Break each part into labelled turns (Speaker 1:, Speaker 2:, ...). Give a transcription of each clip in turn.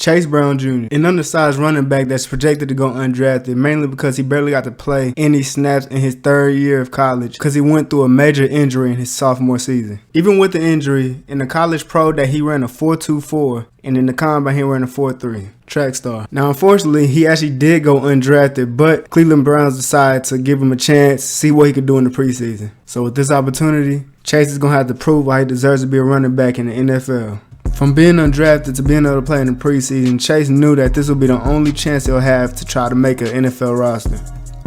Speaker 1: Chase Brown Jr., an undersized running back that's projected to go undrafted, mainly because he barely got to play any snaps in his third year of college because he went through a major injury in his sophomore season. Even with the injury, in the college pro that he ran a 4.24, and in the combine he ran a 4.3. Track star. Now, unfortunately, he actually did go undrafted, but Cleveland Browns decided to give him a chance, see what he could do in the preseason. So with this opportunity, Chase is going to have to prove why he deserves to be a running back in the NFL. From being undrafted to being able to play in the preseason, Chase knew that this would be the only chance he'll have to try to make an NFL roster.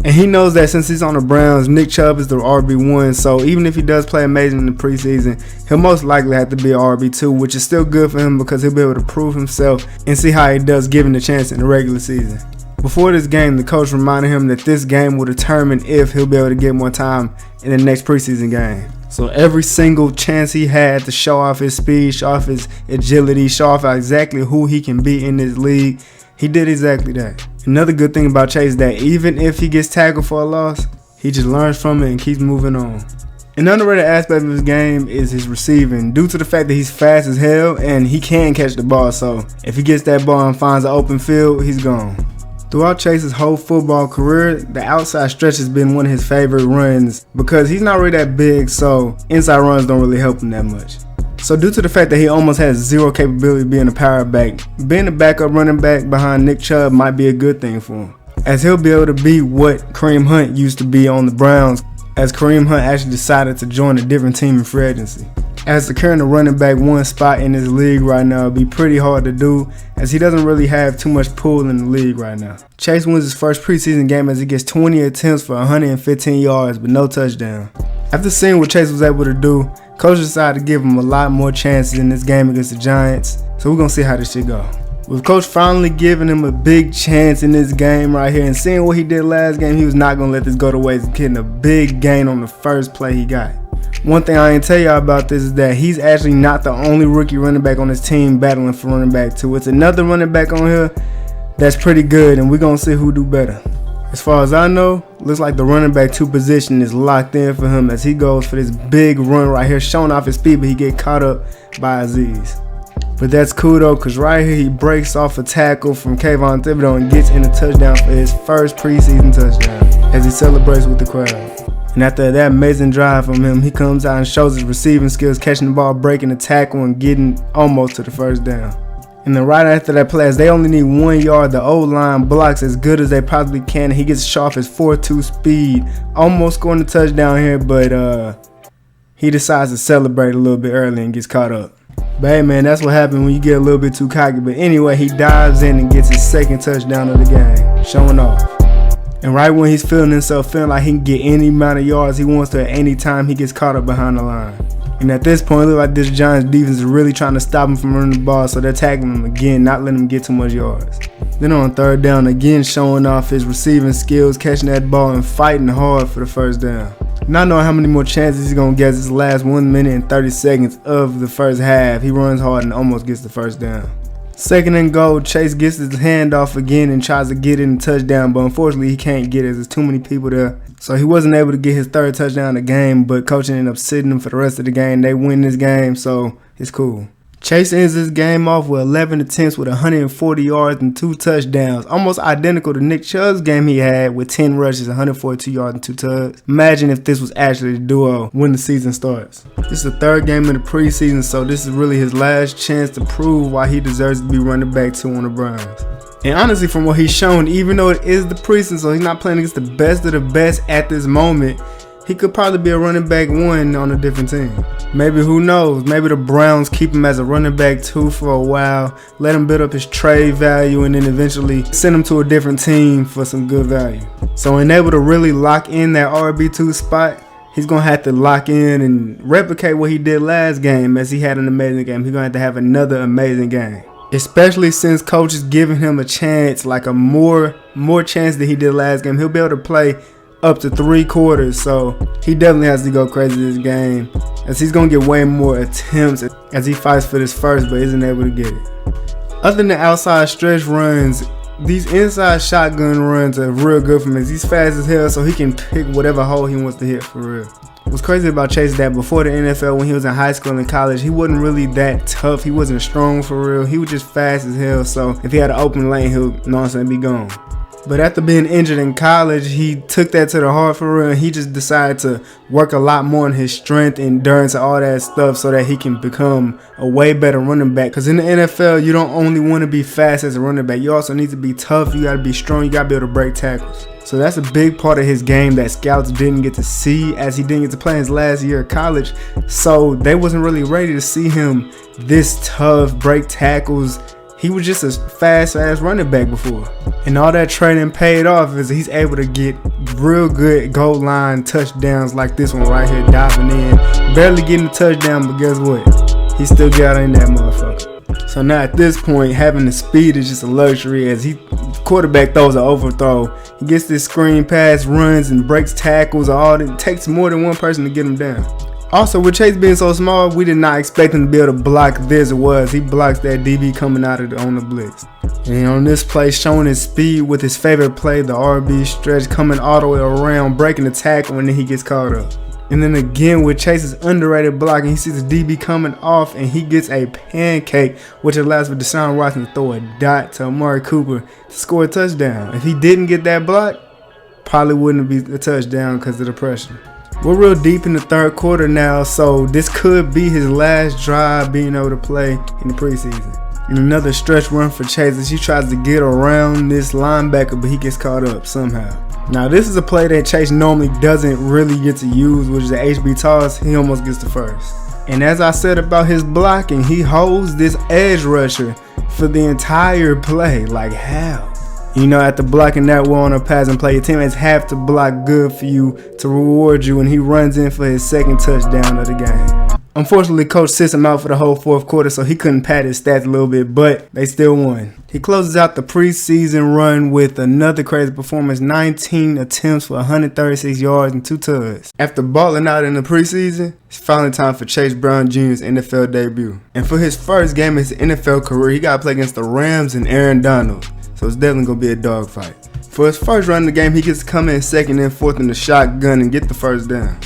Speaker 1: And he knows that since he's on the Browns, Nick Chubb is the RB1, so even if he does play amazing in the preseason, he'll most likely have to be an RB2, which is still good for him because he'll be able to prove himself and see how he does given the chance in the regular season. Before this game, the coach reminded him that this game will determine if he'll be able to get more time in the next preseason game. So every single chance he had to show off his speed, show off his agility, show off exactly who he can be in this league, he did exactly that. Another good thing about Chase is that even if he gets tackled for a loss, he just learns from it and keeps moving on. An underrated aspect of his game is his receiving, due to the fact that he's fast as hell and he can catch the ball, so if he gets that ball and finds an open field, he's gone. Throughout Chase's whole football career, the outside stretch has been one of his favorite runs because he's not really that big, so inside runs don't really help him that much. So due to the fact that he almost has zero capability of being a power back, being a backup running back behind Nick Chubb might be a good thing for him, as he'll be able to be what Kareem Hunt used to be on the Browns, as Kareem Hunt actually decided to join a different team in free agency. As securing the running back one spot in this league right now would be pretty hard to do, as he doesn't really have too much pull in the league right now. Chase wins his first preseason game as he gets 20 attempts for 115 yards but no touchdown. After seeing what Chase was able to do, coach decided to give him a lot more chances in this game against the Giants, so we're going to see how this shit go. With coach finally giving him a big chance in this game right here and seeing what he did last game, he was not going to let this go to waste, getting a big gain on the first play he got. One thing I didn't tell y'all about this is that he's actually not the only rookie running back on his team battling for running back 2. It's another running back on here that's pretty good, and we're going to see who do better. As far as I know, looks like the running back 2 position is locked in for him as he goes for this big run right here, showing off his speed, but he get caught up by Aziz. But that's cool though, because right here he breaks off a tackle from Kayvon Thibodeau and gets in a touchdown for his first preseason touchdown as he celebrates with the crowd. And after that amazing drive from him, he comes out and shows his receiving skills, catching the ball, breaking the tackle, and getting almost to the first down. And then right after that play, as they only need 1 yard, the O-line blocks as good as they possibly can, and he gets shot off his 4.2 speed, almost scoring the touchdown here, but he decides to celebrate a little bit early and gets caught up. But hey man, that's what happens when you get a little bit too cocky. But anyway, he dives in and gets his second touchdown of the game, showing off. And right when he's feeling himself, feeling like he can get any amount of yards he wants to at any time, he gets caught up behind the line. And at this point, it looks like this Giants defense is really trying to stop him from running the ball, so they're tackling him again, not letting him get too much yards. Then on third down, again showing off his receiving skills, catching that ball and fighting hard for the first down. Not knowing how many more chances he's going to get this last 1 minute and 30 seconds of the first half, he runs hard and almost gets the first down. Second and goal, Chase gets his hand off again and tries to get in the touchdown, but unfortunately he can't get it as there's too many people there. So he wasn't able to get his third touchdown of the game, but coach ended up sitting him for the rest of the game. They win this game, so it's cool. Chase ends this game off with 11 attempts with 140 yards and 2 touchdowns, almost identical to Nick Chubb's game he had with 10 rushes, 142 yards and 2 tugs. Imagine if this was actually the duo when the season starts. This is the third game of the preseason, so this is really his last chance to prove why he deserves to be running back 2 on the Browns. And honestly, from what he's shown, even though it is the preseason, so he's not playing against the best of the best at this moment, he could probably be a running back 1 on a different team. Maybe, who knows, maybe the Browns keep him as a running back 2 for a while, let him build up his trade value, and then eventually send him to a different team for some good value. So in able to really lock in that RB2 spot, he's going to have to lock in and replicate what he did last game, as he had an amazing game. He's going to have another amazing game. Especially since coach is giving him a chance, like a more chance than he did last game. He'll be able to play up to 3 quarters, so he definitely has to go crazy this game, as he's going to get way more attempts as he fights for this first but isn't able to get it. Other than the outside stretch runs, these inside shotgun runs are real good for him, as he's fast as hell, so he can pick whatever hole he wants to hit for real. What's crazy about Chase is that before the NFL, when he was in high school and college, he wasn't really that tough. He wasn't strong for real. He was just fast as hell. So if he had an open lane, he'll, you know what I'm saying, be gone. But after being injured in college, he took that to the heart for real. And he just decided to work a lot more on his strength, endurance, and all that stuff so that he can become a way better running back. Because in the NFL, you don't only want to be fast as a running back. You also need to be tough. You got to be strong. You got to be able to break tackles. So that's a big part of his game that scouts didn't get to see, as he didn't get to play his last year of college. So they wasn't really ready to see him this tough, break tackles. He was just a fast running back before. And all that training paid off as he's able to get real good goal line touchdowns like this one right here, diving in. Barely getting a touchdown, but guess what? He still got in that motherfucker. So now at this point, having the speed is just a luxury as quarterback throws an overthrow. He gets this screen pass, runs, and breaks tackles. It takes more than one person to get him down. Also, with Chase being so small, we did not expect him to be able to block this. He blocks that DB coming out on the blitz. And on this play, showing his speed with his favorite play, the RB stretch, coming all the way around, breaking the tackle, and then he gets caught up. And then again with Chase's underrated blocking, he sees the DB coming off and he gets a pancake, which allows for Deshaun Watson to throw a dot to Amari Cooper to score a touchdown. If he didn't get that block, probably wouldn't be a touchdown because of the pressure. We're real deep in the third quarter now, so this could be his last drive being able to play in the preseason. And another stretch run for Chase as he tries to get around this linebacker, but he gets caught up somehow. Now this is a play that Chase normally doesn't really get to use, which is the HB toss. He almost gets the first. And as I said about his blocking, he holds this edge rusher for the entire play. Like how? You know, after blocking that well on a passing play, your teammates have to block good for you to reward you, and he runs in for his second touchdown of the game. Unfortunately, coach sits him out for the whole fourth quarter, so he couldn't pad his stats a little bit, but they still won. He closes out the preseason run with another crazy performance, 19 attempts for 136 yards and 2 tugs. After balling out in the preseason, it's finally time for Chase Brown Jr.'s NFL debut. And for his first game of his NFL career, he got to play against the Rams and Aaron Donald, so it's definitely going to be a dogfight. For his first run of the game, he gets to come in second and fourth in the shotgun and get the first down.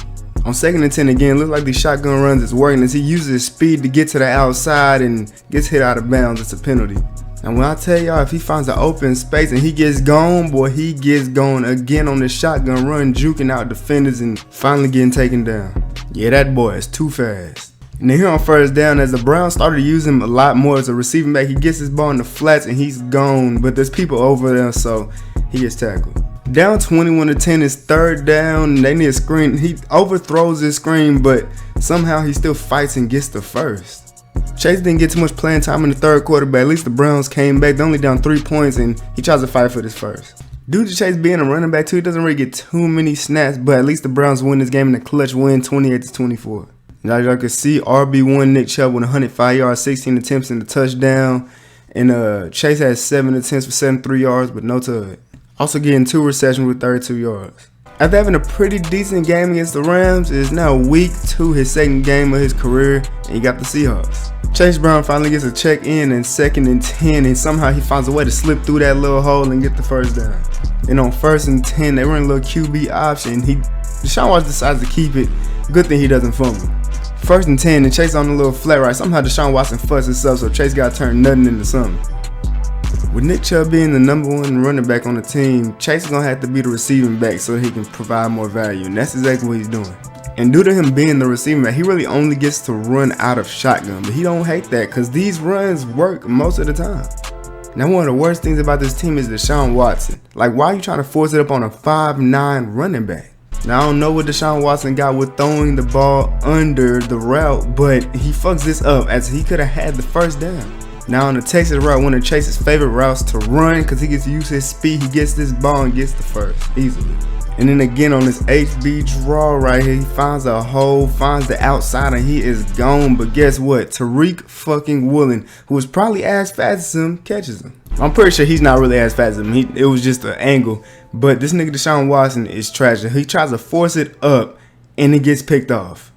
Speaker 1: On 2nd and 10 again, looks like these shotgun runs is working as he uses his speed to get to the outside and gets hit out of bounds. It's a penalty. And when I tell y'all, if he finds an open space and he gets gone, boy, he gets gone again on the shotgun run, juking out defenders and finally getting taken down. Yeah, that boy is too fast. And then here on first down, as the Browns started to use him a lot more as a receiving back, he gets his ball in the flats and he's gone, but there's people over there, so he gets tackled. Down 21-10 is third down. They need a screen. He overthrows his screen, but somehow he still fights and gets the first. Chase didn't get too much playing time in the third quarter, but at least the Browns came back. They're only down 3 points, and he tries to fight for this first. Due to Chase being a running back too, he doesn't really get too many snaps, but at least the Browns win this game in a clutch win, 28-24. Now y'all can see RB1 Nick Chubb with 105 yards, 16 attempts and a touchdown, and Chase has 7 attempts for 73 yards, but no tug. Also getting 2 receptions with 32 yards. After having a pretty decent game against the Rams, it is now week 2, his second game of his career, and he got the Seahawks. Chase Brown finally gets a check in 2nd and 10, and somehow he finds a way to slip through that little hole and get the first down. Then on 1st and 10, they run a little QB option. Deshaun Watson decides to keep it. Good thing he doesn't fumble. 1st and 10, and Chase on the little flat right. Somehow Deshaun Watson fusses up, so Chase got to turn nothing into something. With Nick Chubb being the #1 running back on the team, Chase is going to have to be the receiving back so he can provide more value, and that's exactly what he's doing. And due to him being the receiving back, he really only gets to run out of shotgun, but he don't hate that because these runs work most of the time. Now, one of the worst things about this team is Deshaun Watson. Like, why are you trying to force it up on a 5'9" running back? Now, I don't know what Deshaun Watson got with throwing the ball under the route, but he fucks this up as he could have had the first down. Now on the Texas route, one of Chase's favorite routes to run because he gets to use his speed. He gets this ball and gets the first easily. And then again on this HB draw right here, he finds a hole, finds the outside, and he is gone. But guess what? Tariq fucking Woolen, who was probably as fast as him, catches him. I'm pretty sure he's not really as fast as him. It was just an angle. But this nigga Deshaun Watson is tragic. He tries to force it up, and it gets picked off.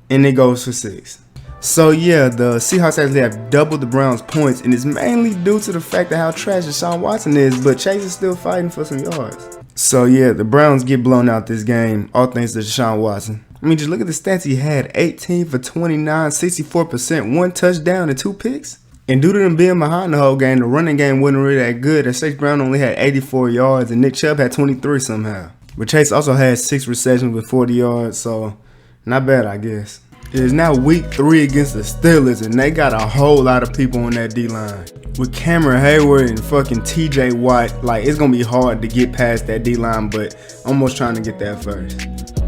Speaker 1: And it goes for 6. So yeah, the Seahawks actually have doubled the Browns' points, and it's mainly due to the fact of how trash Deshaun Watson is, but Chase is still fighting for some yards. So yeah, the Browns get blown out this game, all thanks to Deshaun Watson. I mean, just look at the stats he had. 18 for 29, 64%, 1 touchdown and 2 picks. And due to them being behind the whole game, the running game wasn't really that good. And Chase Brown only had 84 yards and Nick Chubb had 23 somehow. But Chase also had 6 receptions with 40 yards, so not bad, I guess. It is now week 3 against the Steelers, and they got a whole lot of people on that D-line. With Cameron Hayward and fucking TJ Watt, like, it's going to be hard to get past that D-line, but almost trying to get that first.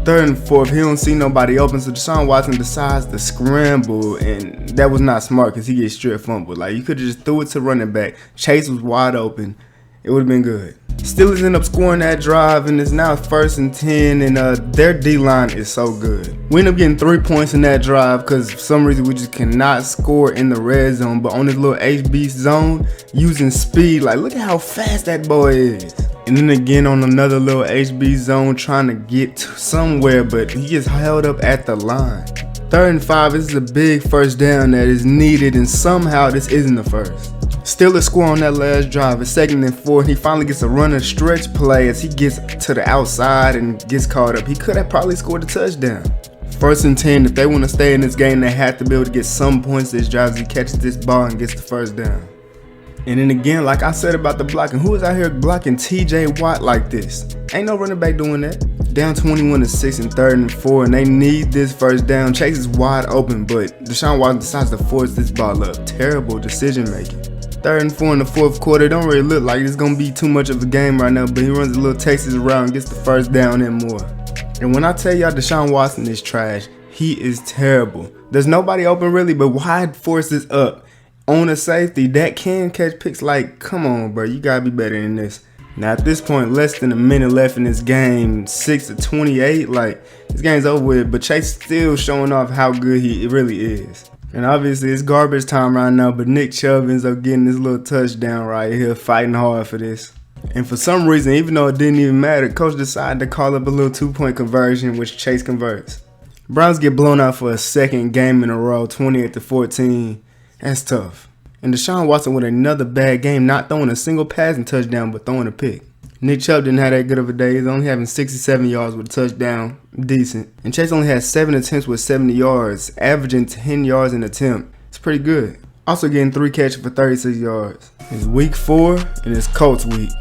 Speaker 1: 3rd and 4th, he don't see nobody open, so Deshaun Watson decides to scramble, and that was not smart because he gets straight fumbled. Like, you could have just threw it to running back. Chase was wide open. It would have been good. Steelers end up scoring that drive, and it's now 1st and 10, and their D-line is so good. We end up getting 3 points in that drive because for some reason we just cannot score in the red zone, but on this little HB zone, using speed, like look at how fast that boy is. And then again on another little HB zone trying to get somewhere, but he gets held up at the line. 3rd and 5, this is a big first down that is needed, and somehow this isn't the first. Steelers score on that last drive. It's 2nd and 4. He finally gets a running stretch play as he gets to the outside and gets caught up. He could have probably scored a touchdown. 1st and 10. If they want to stay in this game, they have to be able to get some points this drive as he catches this ball and gets the first down. And then again, like I said about the blocking, who is out here blocking TJ Watt like this? Ain't no running back doing that. Down 21-6 and 3rd and 4, and they need this first down. Chase is wide open, but Deshaun Watson decides to force this ball up. Terrible decision making. 3rd and 4 in the 4th quarter. Don't really look like it's going to be too much of a game right now, but he runs a little Texas route and gets the first down and more. And when I tell y'all Deshaun Watson is trash, he is terrible. There's nobody open really, but why force this up? On a safety that can catch picks, like, come on, bro, you got to be better than this. Now, at this point, less than a minute left in this game, 6-28, like, this game's over with, but Chase still showing off how good he really is. And obviously, it's garbage time right now, but Nick Chubb ends up getting this little touchdown right here, fighting hard for this. And for some reason, even though it didn't even matter, coach decided to call up a little 2-point conversion, which Chase converts. Browns get blown out for a 2nd game in a row, 28-14. That's tough. And Deshaun Watson with another bad game, not throwing a single passing touchdown, but throwing a pick. Nick Chubb didn't have that good of a day. He's only having 67 yards with a touchdown. Decent. And Chase only had 7 attempts with 70 yards, averaging 10 yards an attempt. It's pretty good. Also getting 3 catches for 36 yards. It's week 4, and it's Colts week.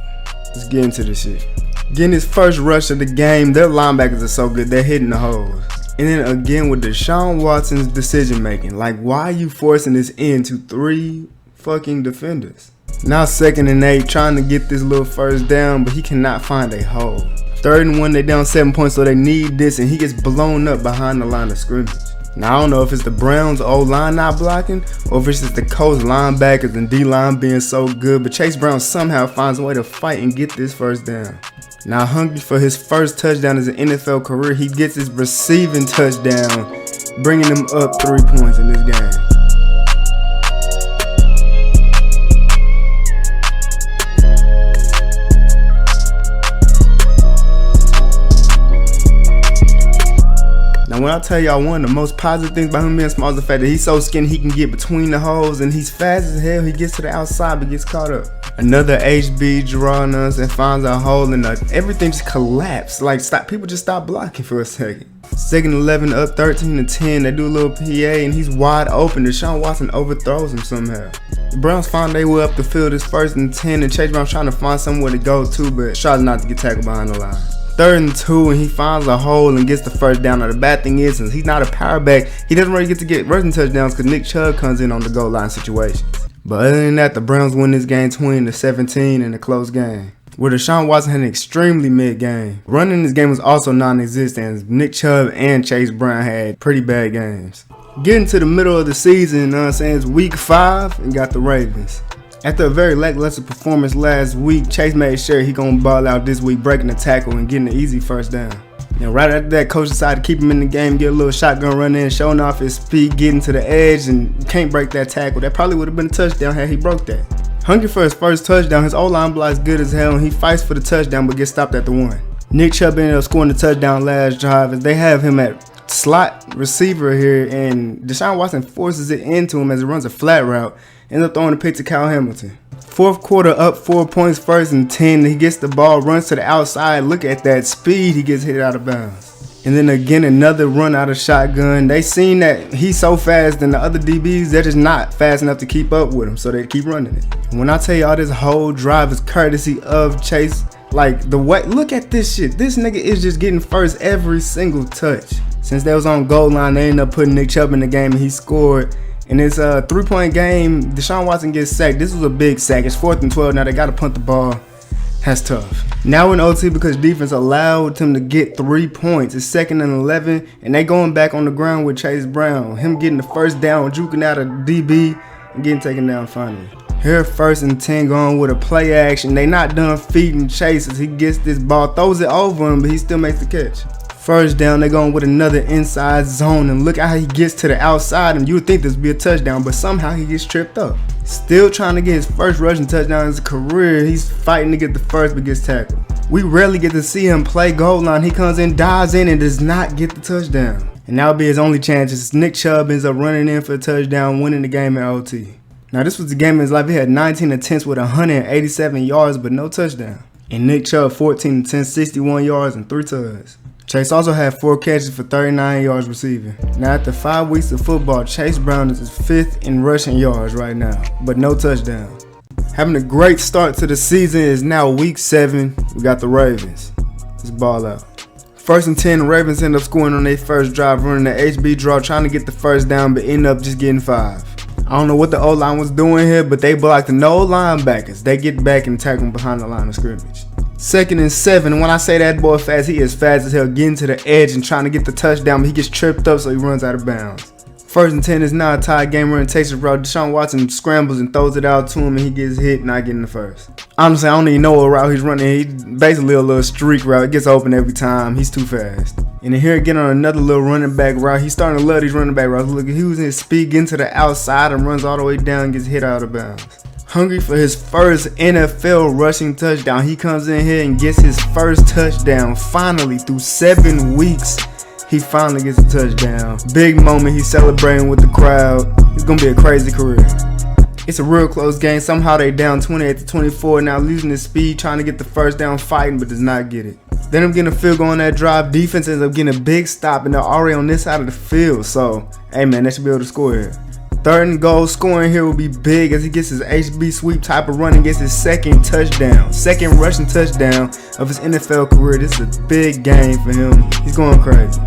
Speaker 1: Let's get into this shit. Getting his first rush of the game, their linebackers are so good, they're hitting the holes. And then again with Deshaun Watson's decision making. Like, why are you forcing this into 3 fucking defenders? Now 2nd and 8, trying to get this little first down, but he cannot find a hole. 3rd and 1, they down 7 points, so they need this, and he gets blown up behind the line of scrimmage. Now I don't know if it's the Browns' O-line not blocking, or if it's just the Colts linebackers and D-line being so good, but Chase Brown somehow finds a way to fight and get this first down. Now hungry for his first touchdown as an NFL career, he gets his receiving touchdown, bringing him up 3 points in this game. Now when I tell y'all one of the most positive things about him being small is the fact that he's so skinny he can get between the holes, and he's fast as hell. He gets to the outside but gets caught up. Another HB drawing us and finds a hole, and everything just collapsed. Like, people just stop blocking for a second. 2nd 11 up 13-10. They do a little PA and he's wide open. Deshaun Watson overthrows him somehow. The Browns find their way up the field. It's 1st and 10, and Chase Brown's trying to find somewhere to go to, but tries not to get tackled behind the line. 3rd and 2, and he finds a hole and gets the first down. Now the bad thing is, since he's not a power back, he doesn't really get to get rushing touchdowns because Nick Chubb comes in on the goal line situation. But other than that, the Browns win this game 20-17 in a close game, where Deshaun Watson had an extremely mid game. Running this game was also non-existent, as Nick Chubb and Chase Brown had pretty bad games. Getting to the middle of the season, you know what I'm saying, it's week 5 and got the Ravens. After a very lackluster performance last week, Chase made sure he gonna ball out this week, breaking the tackle and getting an easy first down. And right after that, coach decided to keep him in the game, get a little shotgun run in, showing off his speed, getting to the edge, and can't break that tackle. That probably would have been a touchdown had he broke that. Hungry for his first touchdown, his O-line block is good as hell, and he fights for the touchdown but gets stopped at the 1. Nick Chubb ended up scoring the touchdown last drive as they have him at slot receiver here, and Deshaun Watson forces it into him as he runs a flat route, ends up throwing a pick to Kyle Hamilton. Fourth quarter, up 4 points, 1st and 10. He gets the ball, runs to the outside. Look at that speed. He gets hit out of bounds. And then again, another run out of shotgun. They seen that he's so fast and the other DBs, they're just not fast enough to keep up with him, so they keep running it. When I tell y'all this whole drive is courtesy of Chase, like the way, look at this shit. This nigga is just getting first every single touch. Since they was on goal line, they ended up putting Nick Chubb in the game and he scored. In this 3-point game, Deshaun Watson gets sacked. This was a big sack. It's 4th and 12. Now they got to punt the ball. That's tough. Now in OT, because defense allowed him to get 3 points. It's 2nd and 11, and they going back on the ground with Chase Brown. Him getting the first down, juking out a DB, and getting taken down finally. Here, 1st and 10 going with a play action. They not done feeding Chase as he gets this ball, throws it over him, but he still makes the catch. 1st down, they're going with another inside zone, and look how he gets to the outside, and you would think this would be a touchdown, but somehow he gets tripped up. Still trying to get his first rushing touchdown in his career. He's fighting to get the first, but gets tackled. We rarely get to see him play goal line. He comes in, dives in, and does not get the touchdown. And that'll be his only chance. It's Nick Chubb ends up running in for a touchdown, winning the game in OT. Now this was the game of his life. He had 19 attempts with 187 yards, but no touchdown. And Nick Chubb 14 attempts, 61 yards, and 3 touchdowns. Chase also had 4 catches for 39 yards receiving. Now after 5 weeks of football, Chase Brown is his 5th in rushing yards right now, but no touchdown. Having a great start to the season is now week 7. We got the Ravens. Let's ball out. 1st and 10, the Ravens end up scoring on their first drive, running the HB draw, trying to get the first down, but end up just getting 5. I don't know what the O-line was doing here, but they blocked the no linebackers. They get back and tackle him behind the line of scrimmage. 2nd and 7. When I say that boy fast, he is fast as hell, getting to the edge and trying to get the touchdown, but he gets tripped up, so he runs out of bounds. 1st and 10 is now a tie game. Running takes it route. Deshaun Watson scrambles and throws it out to him, and he gets hit, not getting the first. Honestly, I don't even know what route he's running. He's basically a little streak route. It gets open every time. He's too fast. And then here again on another little running back route. He's starting to love these running back routes. Look, he was in his speed, getting to the outside and runs all the way down and gets hit out of bounds. Hungry for his first NFL rushing touchdown. He comes in here and gets his first touchdown. Finally, through 7 weeks, he finally gets a touchdown. Big moment. He's celebrating with the crowd. It's going to be a crazy career. It's a real close game. Somehow they down 28-24. Now losing his speed, trying to get the first down, fighting, but does not get it. Then I'm getting a field goal on that drive. Defense ends up getting a big stop, and they're already on this side of the field. So, hey man, they should be able to score here. 3rd and goal, scoring here will be big as he gets his HB sweep type of run and gets his 2nd touchdown. 2nd rushing touchdown of his NFL career. This is a big game for him. He's going crazy.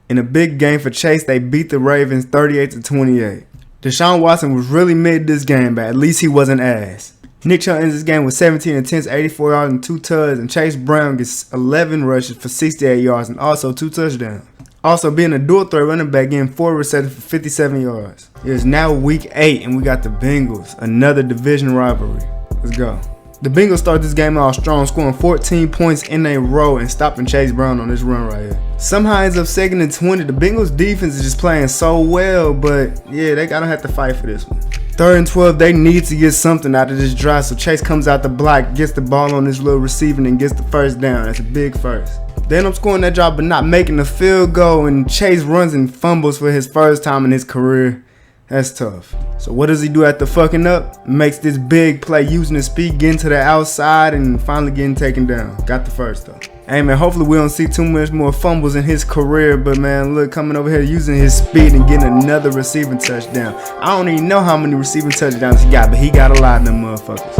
Speaker 1: In a big game for Chase, they beat the Ravens 38-28. Deshaun Watson was really mid this game, but at least he wasn't ass. Nick Chubb ends this game with 17 attempts, 84 yards, and 2 touchdowns, and Chase Brown gets 11 rushes for 68 yards and also 2 touchdowns. Also being a dual threat running back, getting 4 receptions for 57 yards. It is now week 8 and we got the Bengals, another division rivalry. Let's go. The Bengals start this game out strong, scoring 14 points in a row and stopping Chase Brown on this run right here. Somehow ends up 2nd and 20. The Bengals defense is just playing so well, but yeah, they gotta have to fight for this one. 3rd and 12, they need to get something out of this drive, so Chase comes out the block, gets the ball on this little receiving and gets the first down. That's a big first. They end up scoring that drive but not making the field goal, and Chase runs and fumbles for his first time in his career. That's tough. So what does he do after fucking up? Makes this big play using his speed, getting to the outside and finally getting taken down. Got the first though. Hey man, hopefully we don't see too much more fumbles in his career, but man, look, coming over here using his speed and getting another receiving touchdown. I don't even know how many receiving touchdowns he got, but he got a lot of them motherfuckers.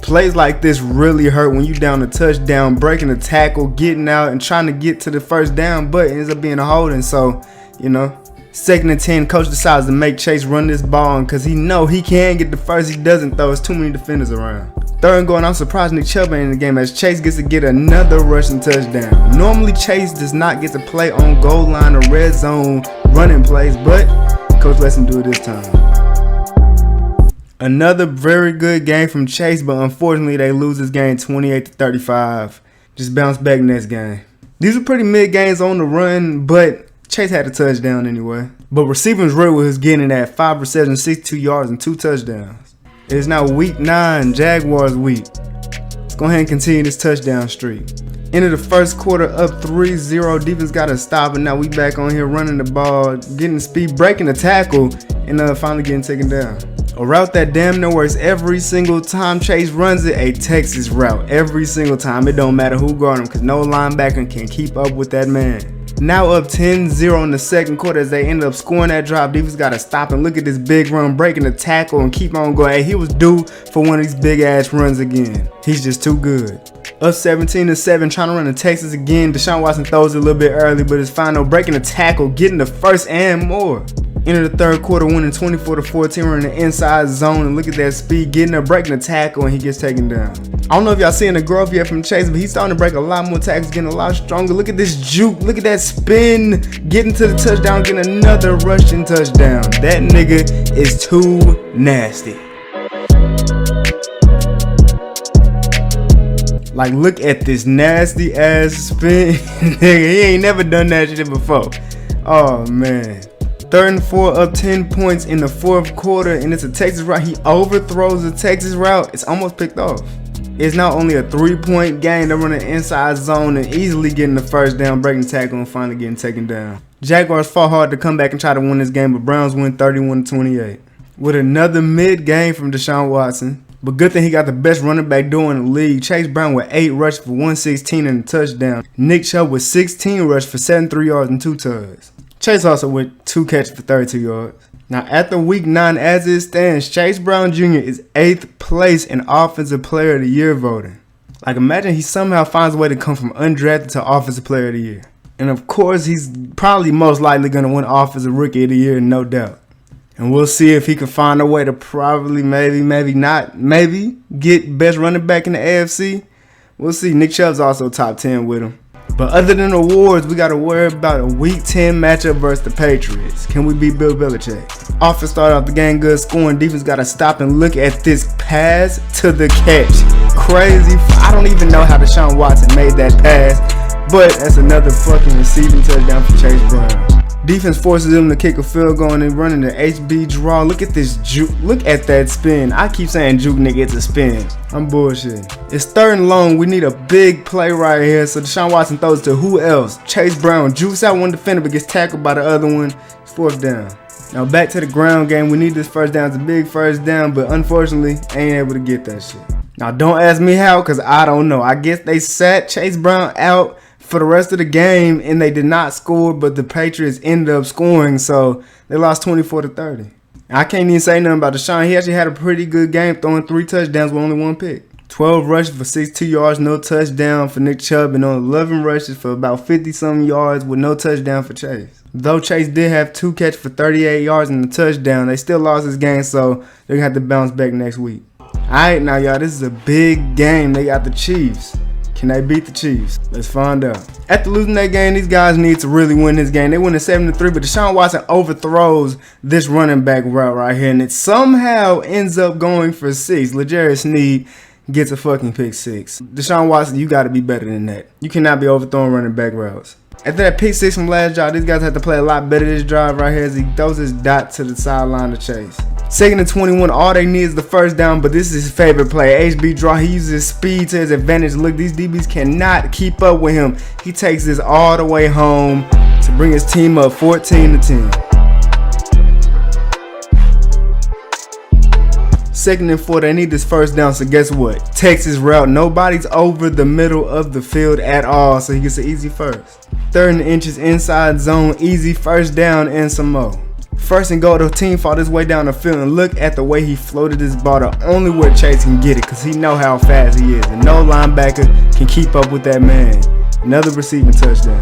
Speaker 1: Plays like this really hurt when you down a touchdown, breaking a tackle, getting out and trying to get to the first down, but it ends up being a holding. So, you know, 2nd and 10, coach decides to make Chase run this ball because he know he can get the first. He doesn't though. There's too many defenders around. 3rd and goal, and I'm surprised Nick Chubb ain't in the game as Chase gets to get another rushing touchdown. Normally Chase does not get to play on goal line or red zone running plays, but coach lets him do it this time. Another very good game from Chase, but unfortunately they lose this game 28-35. Just bounce back next game. These are pretty mid games on the run, but Chase had a touchdown anyway. But receiving was really what he was getting at. 5 receptions, 62 yards, and 2 touchdowns. It is now week 9, Jaguars week. Let's go ahead and continue this touchdown streak. Into the first quarter up 3-0. Defense got to stop, and now we back on here running the ball, getting speed, breaking the tackle, and finally getting taken down. A route that damn near works every single time Chase runs it, a Texas route. Every single time. It don't matter who guard him because no linebacker can keep up with that man. Now up 10-0 in the second quarter as they end up scoring that drop. Defense got to stop and look at this big run, breaking the tackle and keep on going. Hey, he was due for one of these big ass runs again. He's just too good. Up 17-7, trying to run to Texas again. Deshaun Watson throws it a little bit early, but it's fine though. Breaking the tackle, getting the first and more. Into the third quarter, winning 24-14, running the inside zone, and look at that speed, getting there, breaking the tackle, and he gets taken down. I don't know if y'all seeing the growth yet from Chase, but he's starting to break a lot more tackles, getting a lot stronger. Look at this juke, look at that spin, getting to the touchdown, getting another rushing touchdown. That nigga is too nasty. Like, look at this nasty ass spin. Nigga, he ain't never done that shit before. Oh man. 3rd and 4, up 10 points in the fourth quarter, and it's a Texas route. He overthrows the Texas route. It's almost picked off. It's now only a 3-point game. They're running inside zone and easily getting the first down, breaking tackle, and finally getting taken down. Jaguars fought hard to come back and try to win this game, but Browns win 31-28. With another mid game from Deshaun Watson. But good thing he got the best running back duo in the league. Chase Brown with 8 rushes for 116 and a touchdown. Nick Chubb with 16 rushes for 73 yards and 2 tugs. Chase also with 2 catches for 32 yards. Now, after week 9, as it stands, Chase Brown Jr. is 8th place in Offensive Player of the Year voting. Like, imagine he somehow finds a way to come from undrafted to Offensive Player of the Year. And of course, he's probably most likely going to win Offensive Rookie of the Year, no doubt. And we'll see if he can find a way to probably, maybe get best running back in the AFC. We'll see. Nick Chubb's also top 10 with him. But other than awards, we got to worry about a Week 10 matchup versus the Patriots. Can we beat Bill Belichick? Offense started off the game good, scoring. Defense got to stop and look at this pass to the catch. Crazy. I don't even know how Deshaun Watson made that pass, but that's another fucking receiving touchdown for Chase Brown. Defense forces him to kick a field goal and then running the HB draw. Look at this juke. Look at that spin. I keep saying juke, nigga, it's a spin. I'm bullshitting. It's 3rd and long. We need a big play right here. So Deshaun Watson throws to who else? Chase Brown jukes out one defender but gets tackled by the other one. It's 4th down. Now back to the ground game. We need this first down. It's a big first down, but unfortunately, ain't able to get that shit. Now don't ask me how, because I don't know. I guess they sat Chase Brown out for the rest of the game, and they did not score, but the Patriots ended up scoring, so they lost 24-30. I can't even say nothing about Deshaun. He actually had a pretty good game, throwing 3 touchdowns with only 1 pick. 12 rushes for 62 yards, no touchdown for Nick Chubb, and on 11 rushes for about 50-something yards with no touchdown for Chase. Though Chase did have 2 catches for 38 yards and a touchdown, they still lost this game, so they're going to have to bounce back next week. Alright, now y'all, this is a big game. They got the Chiefs. Can they beat the Chiefs? Let's find out. After losing that game, these guys need to really win this game. They win at 7-3, but Deshaun Watson overthrows this running back route right here, and it somehow ends up going for 6. L'Jarius Sneed gets a fucking pick 6. Deshaun Watson, you got to be better than that. You cannot be overthrowing running back routes. After that pick 6 from last drive, these guys have to play a lot better this drive right here as he throws his dot to the sideline to Chase. 2nd and 21, all they need is the first down, but this is his favorite play. HB draw, he uses his speed to his advantage. Look, these DBs cannot keep up with him. He takes this all the way home to bring his team up 14-10. 2nd and 4, they need this first down, so guess what? Texas route, nobody's over the middle of the field at all, so he gets an easy first. 3rd and inches inside zone, easy first down and some more. 1st and goal, the team fought his way down the field, and look at the way he floated this ball to only where Chase can get it, because he know how fast he is, and no linebacker can keep up with that man. Another receiving touchdown.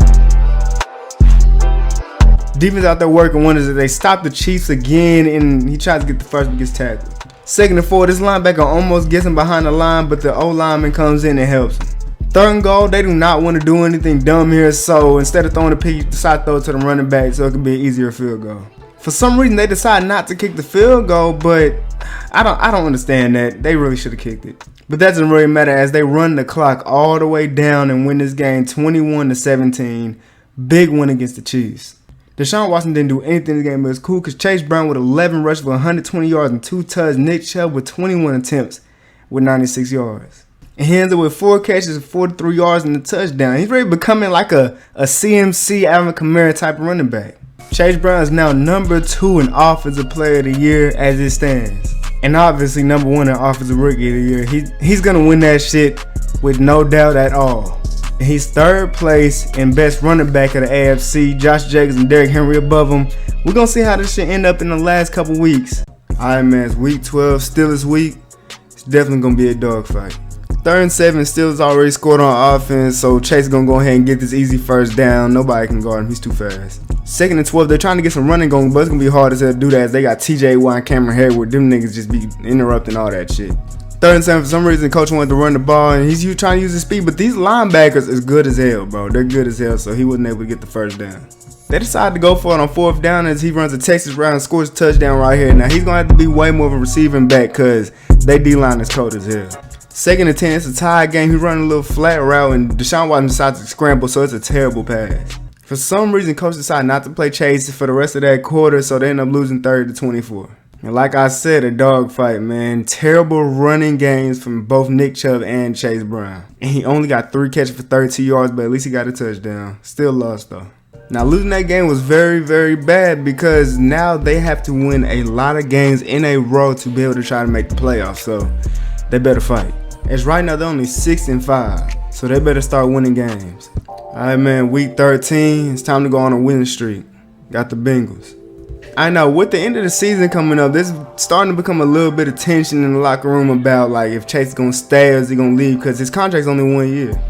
Speaker 1: Defense out there working wonders as they stop the Chiefs again, and he tries to get the first but gets tackled. 2nd and 4, this linebacker almost gets him behind the line, but the O-lineman comes in and helps him. 3rd and goal, they do not want to do anything dumb here, so instead of throwing the pick, you decide to throw it to the running back so it can be an easier field goal. For some reason, they decide not to kick the field goal, but I don't understand that. They really should have kicked it. But that doesn't really matter as they run the clock all the way down and win this game 21-17. Big win against the Chiefs. Deshaun Watson didn't do anything in the game, but it's cool because Chase Brown with 11 rushes for 120 yards and 2 touchdowns. Nick Chubb with 21 attempts with 96 yards. And he ends up with 4 catches and 43 yards and a touchdown. He's really becoming like a CMC Alvin Kamara type of running back. Chase Brown is now number 2 in Offensive Player of the Year as it stands. And obviously #1 in Offensive Rookie of the Year. He's gonna win that shit with no doubt at all. And he's 3rd place in best running back of the AFC. Josh Jacobs and Derrick Henry above him. We're gonna see how this shit end up in the last couple weeks. Alright, man, it's week 12, Steelers week. It's definitely gonna be a dogfight. 3rd and 7, Steelers already scored on offense, so Chase is gonna go ahead and get this easy first down. Nobody can guard him, he's too fast. 2nd and 12, they're trying to get some running going, but it's gonna be hard as hell to do that as they got TJ Watt and Cameron Hayward. Them niggas just be interrupting all that shit. 3rd and 7, for some reason, coach wanted to run the ball, and he's trying to use his speed, but these linebackers is good as hell, bro. They're good as hell, so he wasn't able to get the first down. They decided to go for it on 4th down as he runs a Texas route and scores a touchdown right here. Now, he's going to have to be way more of a receiving back because they D-line is cold as hell. 2nd and 10, it's a tie game. He's running a little flat route, and Deshaun Watson decides to scramble, so it's a terrible pass. For some reason, coach decided not to play Chase for the rest of that quarter, so they end up losing 30-24. And like I said, a dogfight, man. Terrible running games from both Nick Chubb and Chase Brown. And he only got 3 catches for 32 yards, but at least he got a touchdown. Still lost, though. Now, losing that game was very, very bad because now they have to win a lot of games in a row to be able to try to make the playoffs. So, they better fight. As right now, they're only 6-5. So, they better start winning games. Alright, man, week 13. It's time to go on a winning streak. Got the Bengals. I know, with the end of the season coming up, there's starting to become a little bit of tension in the locker room about like if Chase is going to stay or is he going to leave because his contract's only 1 year.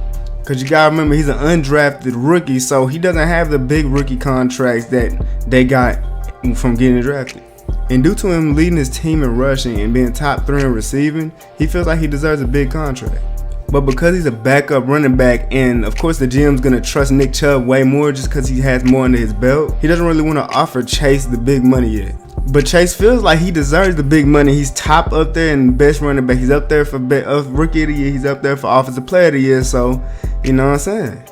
Speaker 1: Because you got to remember, he's an undrafted rookie, so he doesn't have the big rookie contracts that they got from getting drafted. And due to him leading his team in rushing and being top 3 in receiving, he feels like he deserves a big contract. But because he's a backup running back, and of course the GM's going to trust Nick Chubb way more just because he has more under his belt, he doesn't really want to offer Chase the big money yet. But Chase feels like he deserves the big money. He's top up there in best running back. He's up there for Rookie of the Year. He's up there for Offensive Player of the Year. So, you know what I'm saying?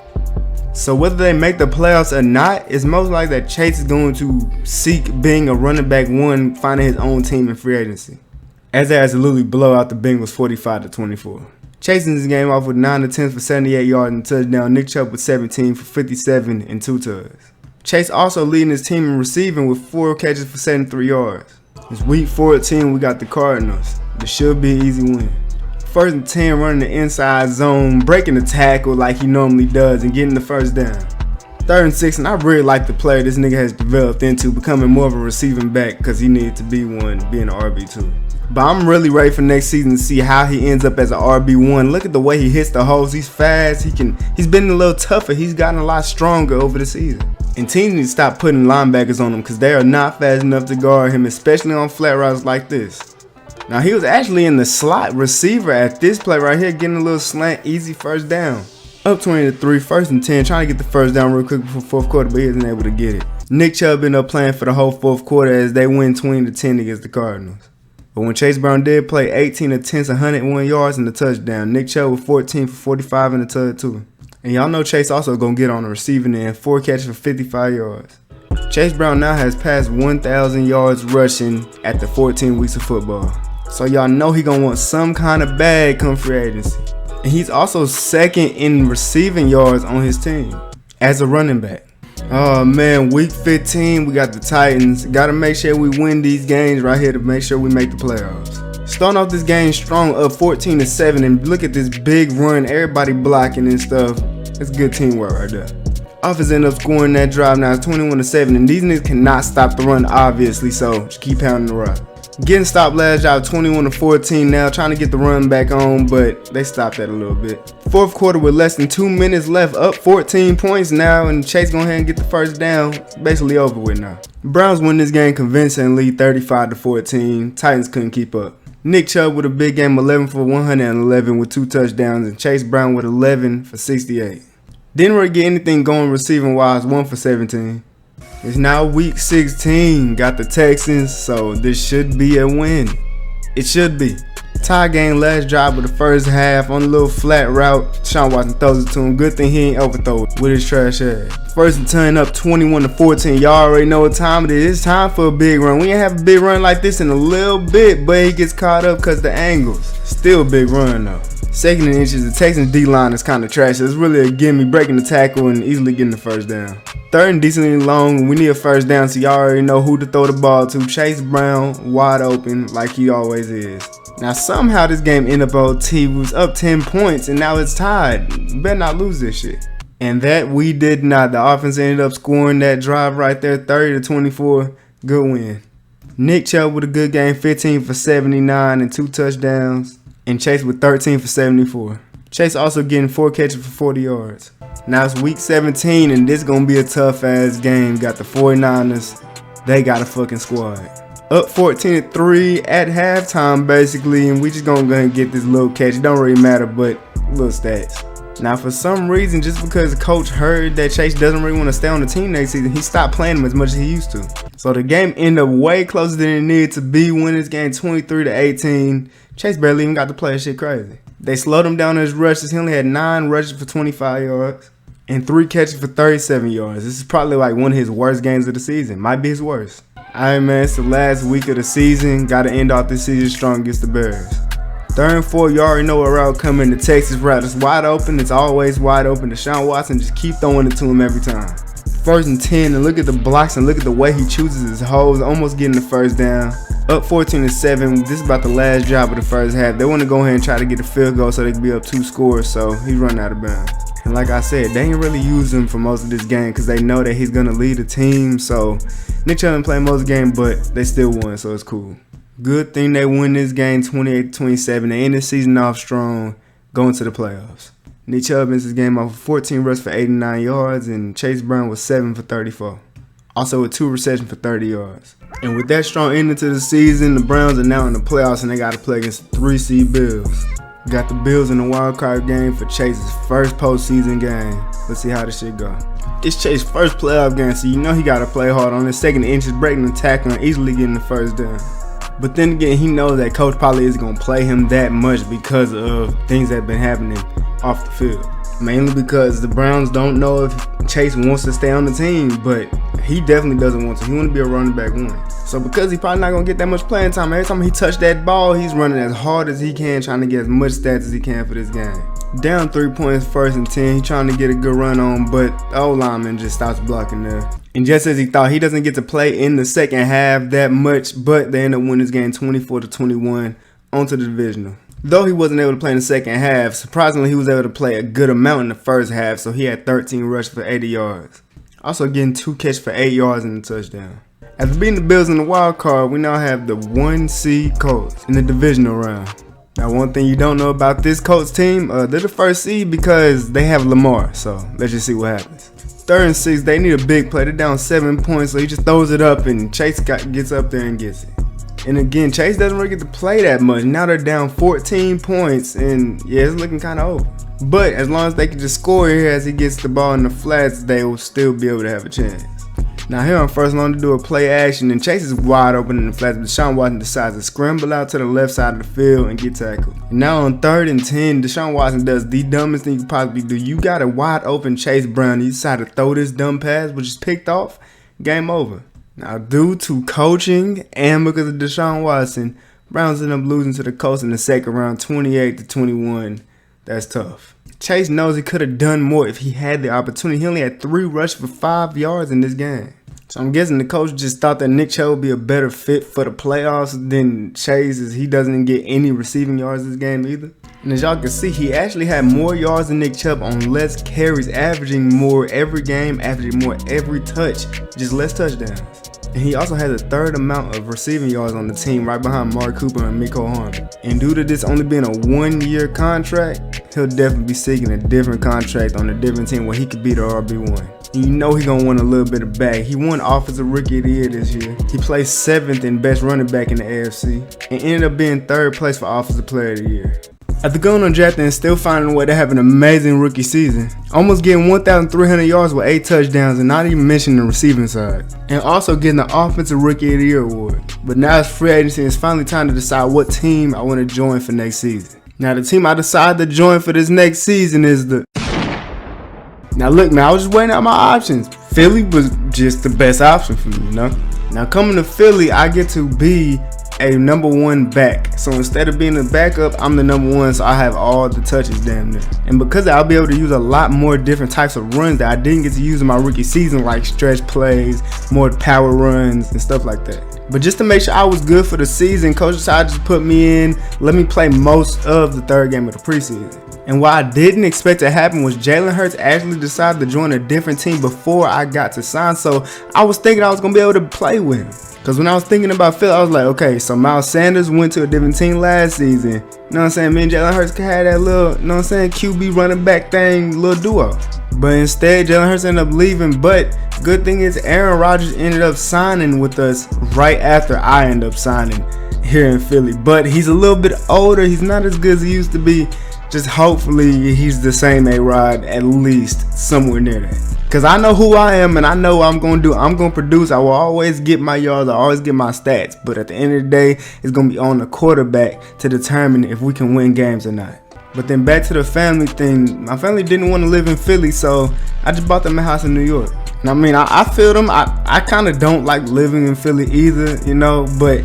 Speaker 1: So whether they make the playoffs or not, it's most likely that Chase is going to seek being a running back 1, finding his own team in free agency. As they absolutely blow out the Bengals 45-24. Chasing this game off with 9 attempts for 78 yards and a touchdown. Nick Chubb with 17 for 57 and 2 tugs. Chase also leading his team in receiving with 4 catches for 73 yards. It's week 14, we got the Cardinals. This should be an easy win. 1st and 10, running the inside zone, breaking the tackle like he normally does and getting the first down. 3rd and 6, and I really like the player this nigga has developed into becoming more of a receiving back because he needed to be one, being an RB2. But I'm really ready for next season to see how he ends up as an RB1. Look at the way he hits the holes. He's fast. He's been a little tougher. He's gotten a lot stronger over the season. And teams need to stop putting linebackers on him because they are not fast enough to guard him, especially on flat routes like this. Now, he was actually in the slot receiver at this play right here, getting a little slant, easy first down. Up 20-3, 1st and 10, trying to get the first down real quick before 4th quarter, but he wasn't able to get it. Nick Chubb ended up playing for the whole 4th quarter as they win 20-10 against the Cardinals. But when Chase Brown did play, 18 attempts, 101 yards and a touchdown. Nick Chubb with 14 for 45 and a tug too. And y'all know Chase also gonna get on the receiving end, 4 catches for 55 yards. Chase Brown now has passed 1,000 yards rushing at the 14 weeks of football. So y'all know he gonna want some kind of bag come free agency. And he's also 2nd in receiving yards on his team as a running back. Oh man, week 15, we got the Titans. Gotta make sure we win these games right here to make sure we make the playoffs. Starting off this game strong, up 14-7, and look at this big run, everybody blocking and stuff. It's good teamwork right there. Offense ended up scoring that drive. Now it's 21-7, and these niggas cannot stop the run, obviously, so just keep pounding the rock. Getting stopped last drive, 21-14 now, trying to get the run back on, but they stopped that a little bit. 4th quarter with less than 2 minutes left, up 14 points now, and Chase go ahead and get the first down. It's basically over with now. Browns win this game convincingly, 35-14. Titans couldn't keep up. Nick Chubb with a big game, 11 for 111 with 2 touchdowns, and Chase Brown with 11 for 68. Didn't really get anything going receiving wise, 1 for 17. It's now week 16, got the Texans, so this should be a win. It should be. Tie game, last drive of the first half on a little flat route. Sean Watson throws it to him. Good thing he ain't overthrow it with his trash ass. 1st and 10 up 21-14. Y'all already know what time it is. It's time for a big run. We ain't have a big run like this in a little bit, but he gets caught up because the angles. Still a big run though. 2nd and inches, the Texans D-line is kind of trash. It's really a gimme, breaking the tackle and easily getting the first down. 3rd and decently long. We need a first down, so y'all already know who to throw the ball to. Chase Brown, wide open, like he always is. Now, somehow this game ended up OT. We was up 10 points, and now it's tied. We better not lose this shit. And that we did not. The offense ended up scoring that drive right there, 30-24. Good win. Nick Chubb with a good game, 15 for 79 and 2 touchdowns. And Chase with 13 for 74. Chase also getting 4 catches for 40 yards. Now it's week 17, and this gonna be a tough ass game. Got the 49ers. They got a fucking squad. Up 14-3 at halftime, basically, and we just gonna go ahead and get this little catch. It don't really matter, but little stats. Now, for some reason, just because the coach heard that Chase doesn't really want to stay on the team next season, he stopped playing him as much as he used to. So the game ended up way closer than it needed to be. Winning this game 23-18. Chase barely even got to play. That shit crazy. They slowed him down in his rushes. He only had 9 rushes for 25 yards and 3 catches for 37 yards. This is probably like one of his worst games of the season. Might be his worst. Alright, man, it's the last week of the season. Got to end off this season strong against the Bears. 3rd and 4, you already know what route coming. The Texas route is wide open. It's always wide open. Deshaun Watson just keep throwing it to him every time. 1st and 10, and look at the blocks and look at the way he chooses his holes. Almost getting the first down. Up 14-7. This is about the last drive of the first half. They want to go ahead and try to get a field goal so they can be up 2 scores. So he's running out of bounds. And like I said, they ain't really use him for most of this game because they know that he's going to lead the team. So Nick Chubb didn't play most of the game, but they still won, so it's cool. Good thing they win this game 28-27. They end the season off strong, going to the playoffs. Nick Chubb ends this game off with 14 rushes for 89 yards, and Chase Brown was 7 for 34. Also with 2 receptions for 30 yards. And with that strong ending to the season, the Browns are now in the playoffs, and they got to play against the 3 seed Bills. Got the Bills in the wild card game for Chase's first postseason game. Let's see how this shit go. It's Chase's first playoff game, so you know he got to play hard on his second inches, breaking the tackle and easily getting the first down. But then again, he knows that coach probably isn't going to play him that much because of things that have been happening off the field. Mainly because the Browns don't know if Chase wants to stay on the team, but he definitely doesn't want to. He wants to be a running back one. So because he's probably not going to get that much playing time, every time he touches that ball, he's running as hard as he can, trying to get as much stats as he can for this game. Down 3 points, 1st and 10. He's trying to get a good run on, but the O-lineman just stops blocking there. And just as he thought, he doesn't get to play in the second half that much, but they end up winning this game 24-21 onto the divisional. Though he wasn't able to play in the second half, surprisingly, he was able to play a good amount in the first half, so he had 13 rushes for 80 yards. Also getting 2 catches for 8 yards and a touchdown. After beating the Bills in the wild card, we now have the 1 seed Colts in the divisional round. Now, one thing you don't know about this Colts team, they're the 1st seed because they have Lamar, so let's just see what happens. 3rd and 6, they need a big play. They're down 7 points, so he just throws it up, and Chase gets up there and gets it. And again, Chase doesn't really get to play that much. Now they're down 14 points, and yeah, it's looking kind of over. But as long as they can just score here as he gets the ball in the flats, they will still be able to have a chance. Now here on 1st and long to do a play action, and Chase is wide open in the flats, but Deshaun Watson decides to scramble out to the left side of the field and get tackled. And now on 3rd and 10, Deshaun Watson does the dumbest thing you could possibly do. You got a wide open Chase Brown, you decide to throw this dumb pass, which is picked off, game over. Now due to coaching and because of Deshaun Watson, Browns end up losing to the Colts in the second round 28-21. That's tough. Chase knows he could have done more if he had the opportunity. He only had 3 rushes for 5 yards in this game. So I'm guessing the coach just thought that Nick Chubb would be a better fit for the playoffs than Chase, as he doesn't get any receiving yards this game either. And as y'all can see, he actually had more yards than Nick Chubb on less carries, averaging more every game, averaging more every touch, just less touchdowns. And he also has the 3rd amount of receiving yards on the team, right behind Mark Cooper and Mecole Hardman. And due to this only being a 1-year contract, he'll definitely be seeking a different contract on a different team where he could be the RB1. And you know he's going to win a little bit of bag. He won Offensive Rookie of the Year this year. He placed 7th in best running back in the AFC and ended up being 3rd place for Offensive Player of the Year. After going undrafted and still finding a way to have an amazing rookie season, almost getting 1,300 yards with 8 touchdowns and not even mentioning the receiving side, and also getting the Offensive Rookie of the Year award. But now it's free agency and it's finally time to decide what team I want to join for next season. Now the team I decided to join for this next season is the... Now look, man, I was just weighing out my options. Philly was just the best option for me, you know? Now coming to Philly, I get to be a #1 back. So instead of being a backup, I'm the #1, so I have all the touches damn near. And because I'll be able to use a lot more different types of runs that I didn't get to use in my rookie season, like stretch plays, more power runs, and stuff like that. But just to make sure I was good for the season, Coach decided to put me in, let me play most of the third game of the preseason. And what I didn't expect to happen was Jalen Hurts actually decided to join a different team before I got to sign. So I was thinking I was going to be able to play with him. Because when I was thinking about Phil, I was like, okay, so Miles Sanders went to a different team last season. You know what I'm saying? Me and Jalen Hurts had that little, you know what I'm saying, QB running back thing, little duo. But instead, Jalen Hurts ended up leaving. But good thing is Aaron Rodgers ended up signing with us right after I ended up signing here in Philly. But he's a little bit older. He's not as good as he used to be. Just hopefully he's the same A-Rod, at least somewhere near that. Because I know who I am and I know what I'm going to do. I'm going to produce. I will always get my yards. I always get my stats. But at the end of the day, it's going to be on the quarterback to determine if we can win games or not. But then back to the family thing. My family didn't want to live in Philly, so I just bought them a house in New York. And I mean, I feel them. I kind of don't like living in Philly either, you know. But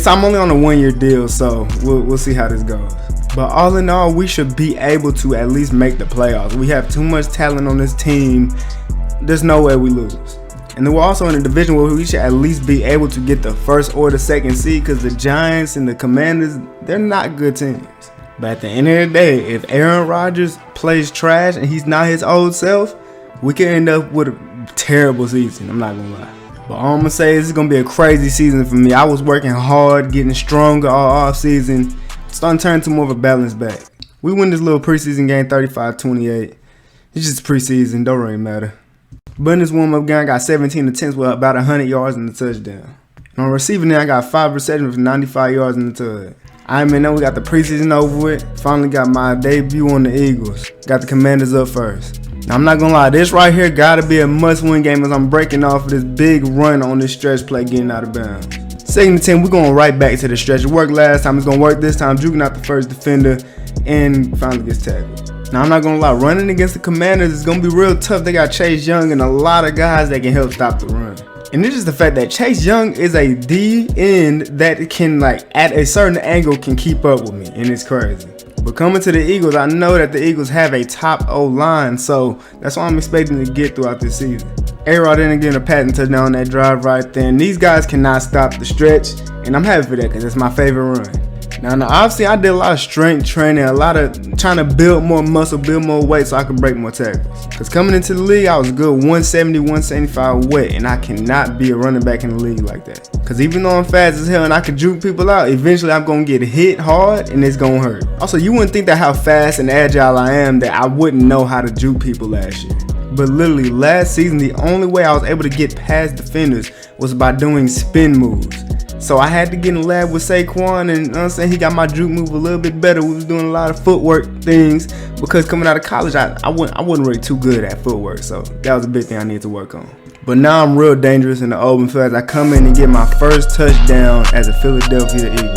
Speaker 1: I'm only on a 1-year deal, so we'll see how this goes. But all in all, we should be able to at least make the playoffs. We have too much talent on this team. There's no way we lose. And then we're also in a division where we should at least be able to get the first or the second seed, because the Giants and the Commanders, they're not good teams. But at the end of the day, if Aaron Rodgers plays trash and he's not his old self, we can end up with a terrible season. I'm not going to lie. But all I'm going to say is it's going to be a crazy season for me. I was working hard, getting stronger all off season. Starting to turn to more of a balance back. We win this little preseason game 35-28. It's just preseason, don't really matter. But in this warm-up game, I got 17 attempts with about 100 yards and a touchdown. And on receiving end, I got 5 receptions with 95 yards in the tug. I mean, now we got the preseason over with. Finally got my debut on the Eagles. Got the Commanders up first. Now, I'm not going to lie, this right here got to be a must-win game as I'm breaking off of this big run on this stretch play getting out of bounds. 2nd and 10, we're going right back to the stretch. It worked last time. It's going to work this time. Juking out the first defender and finally gets tackled. Now, I'm not going to lie. Running against the Commanders is going to be real tough. They got Chase Young and a lot of guys that can help stop the run. And it's just the fact that Chase Young is a D end that can, like, at a certain angle can keep up with me. And it's crazy. But coming to the Eagles, I know that the Eagles have a top O-line. So that's what I'm expecting to get throughout this season. A-Rod didn't get a passing touchdown on that drive right there. And these guys cannot stop the stretch. And I'm happy for that because it's my favorite run. Now, obviously, I did a lot of strength training, a lot of trying to build more muscle, build more weight so I could break more tackles. Because coming into the league, I was good 170, 175 wet. And I cannot be a running back in the league like that. Because even though I'm fast as hell and I can juke people out, eventually I'm going to get hit hard and it's going to hurt. Also, you wouldn't think that how fast and agile I am that I wouldn't know how to juke people last year. But literally last season, the only way I was able to get past defenders was by doing spin moves. So I had to get in the lab with Saquon, and you know what I'm saying, he got my juke move a little bit better. We was doing a lot of footwork things because coming out of college, I wasn't really too good at footwork. So that was a big thing I needed to work on. But now I'm real dangerous in the open field as I come in and get my first touchdown as a Philadelphia Eagle.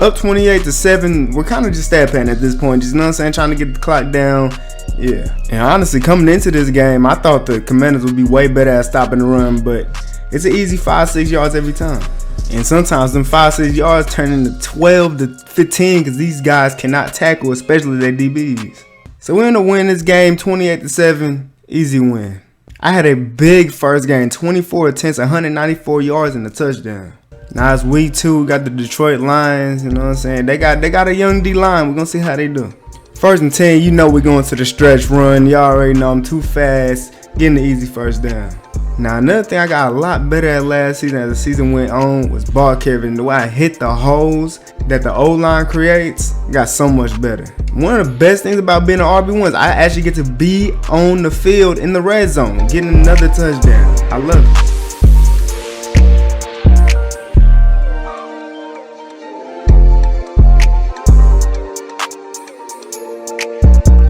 Speaker 1: Up 28-7, we're kind of just stat padding at this point. Just, you know what I'm saying, trying to get the clock down. Yeah. And honestly, coming into this game, I thought the Commanders would be way better at stopping the run, but it's an easy 5-6 yards every time. And sometimes them 5-6 yards turn into 12 to 15 because these guys cannot tackle, especially their DBs. So we're going to win this game 28-7, easy win. I had a big first game, 24 attempts, 194 yards and a touchdown. Now it's week 2, we got the Detroit Lions, you know what I'm saying? They got a young D-line. We're going to see how they do. 1st and 10, you know we're going to the stretch run. Y'all already know I'm too fast, getting the easy first down. Now another thing I got a lot better at last season as the season went on was ball carrying. The way I hit the holes that the O-line creates got so much better. One of the best things about being an RB1 is I actually get to be on the field in the red zone, getting another touchdown. I love it.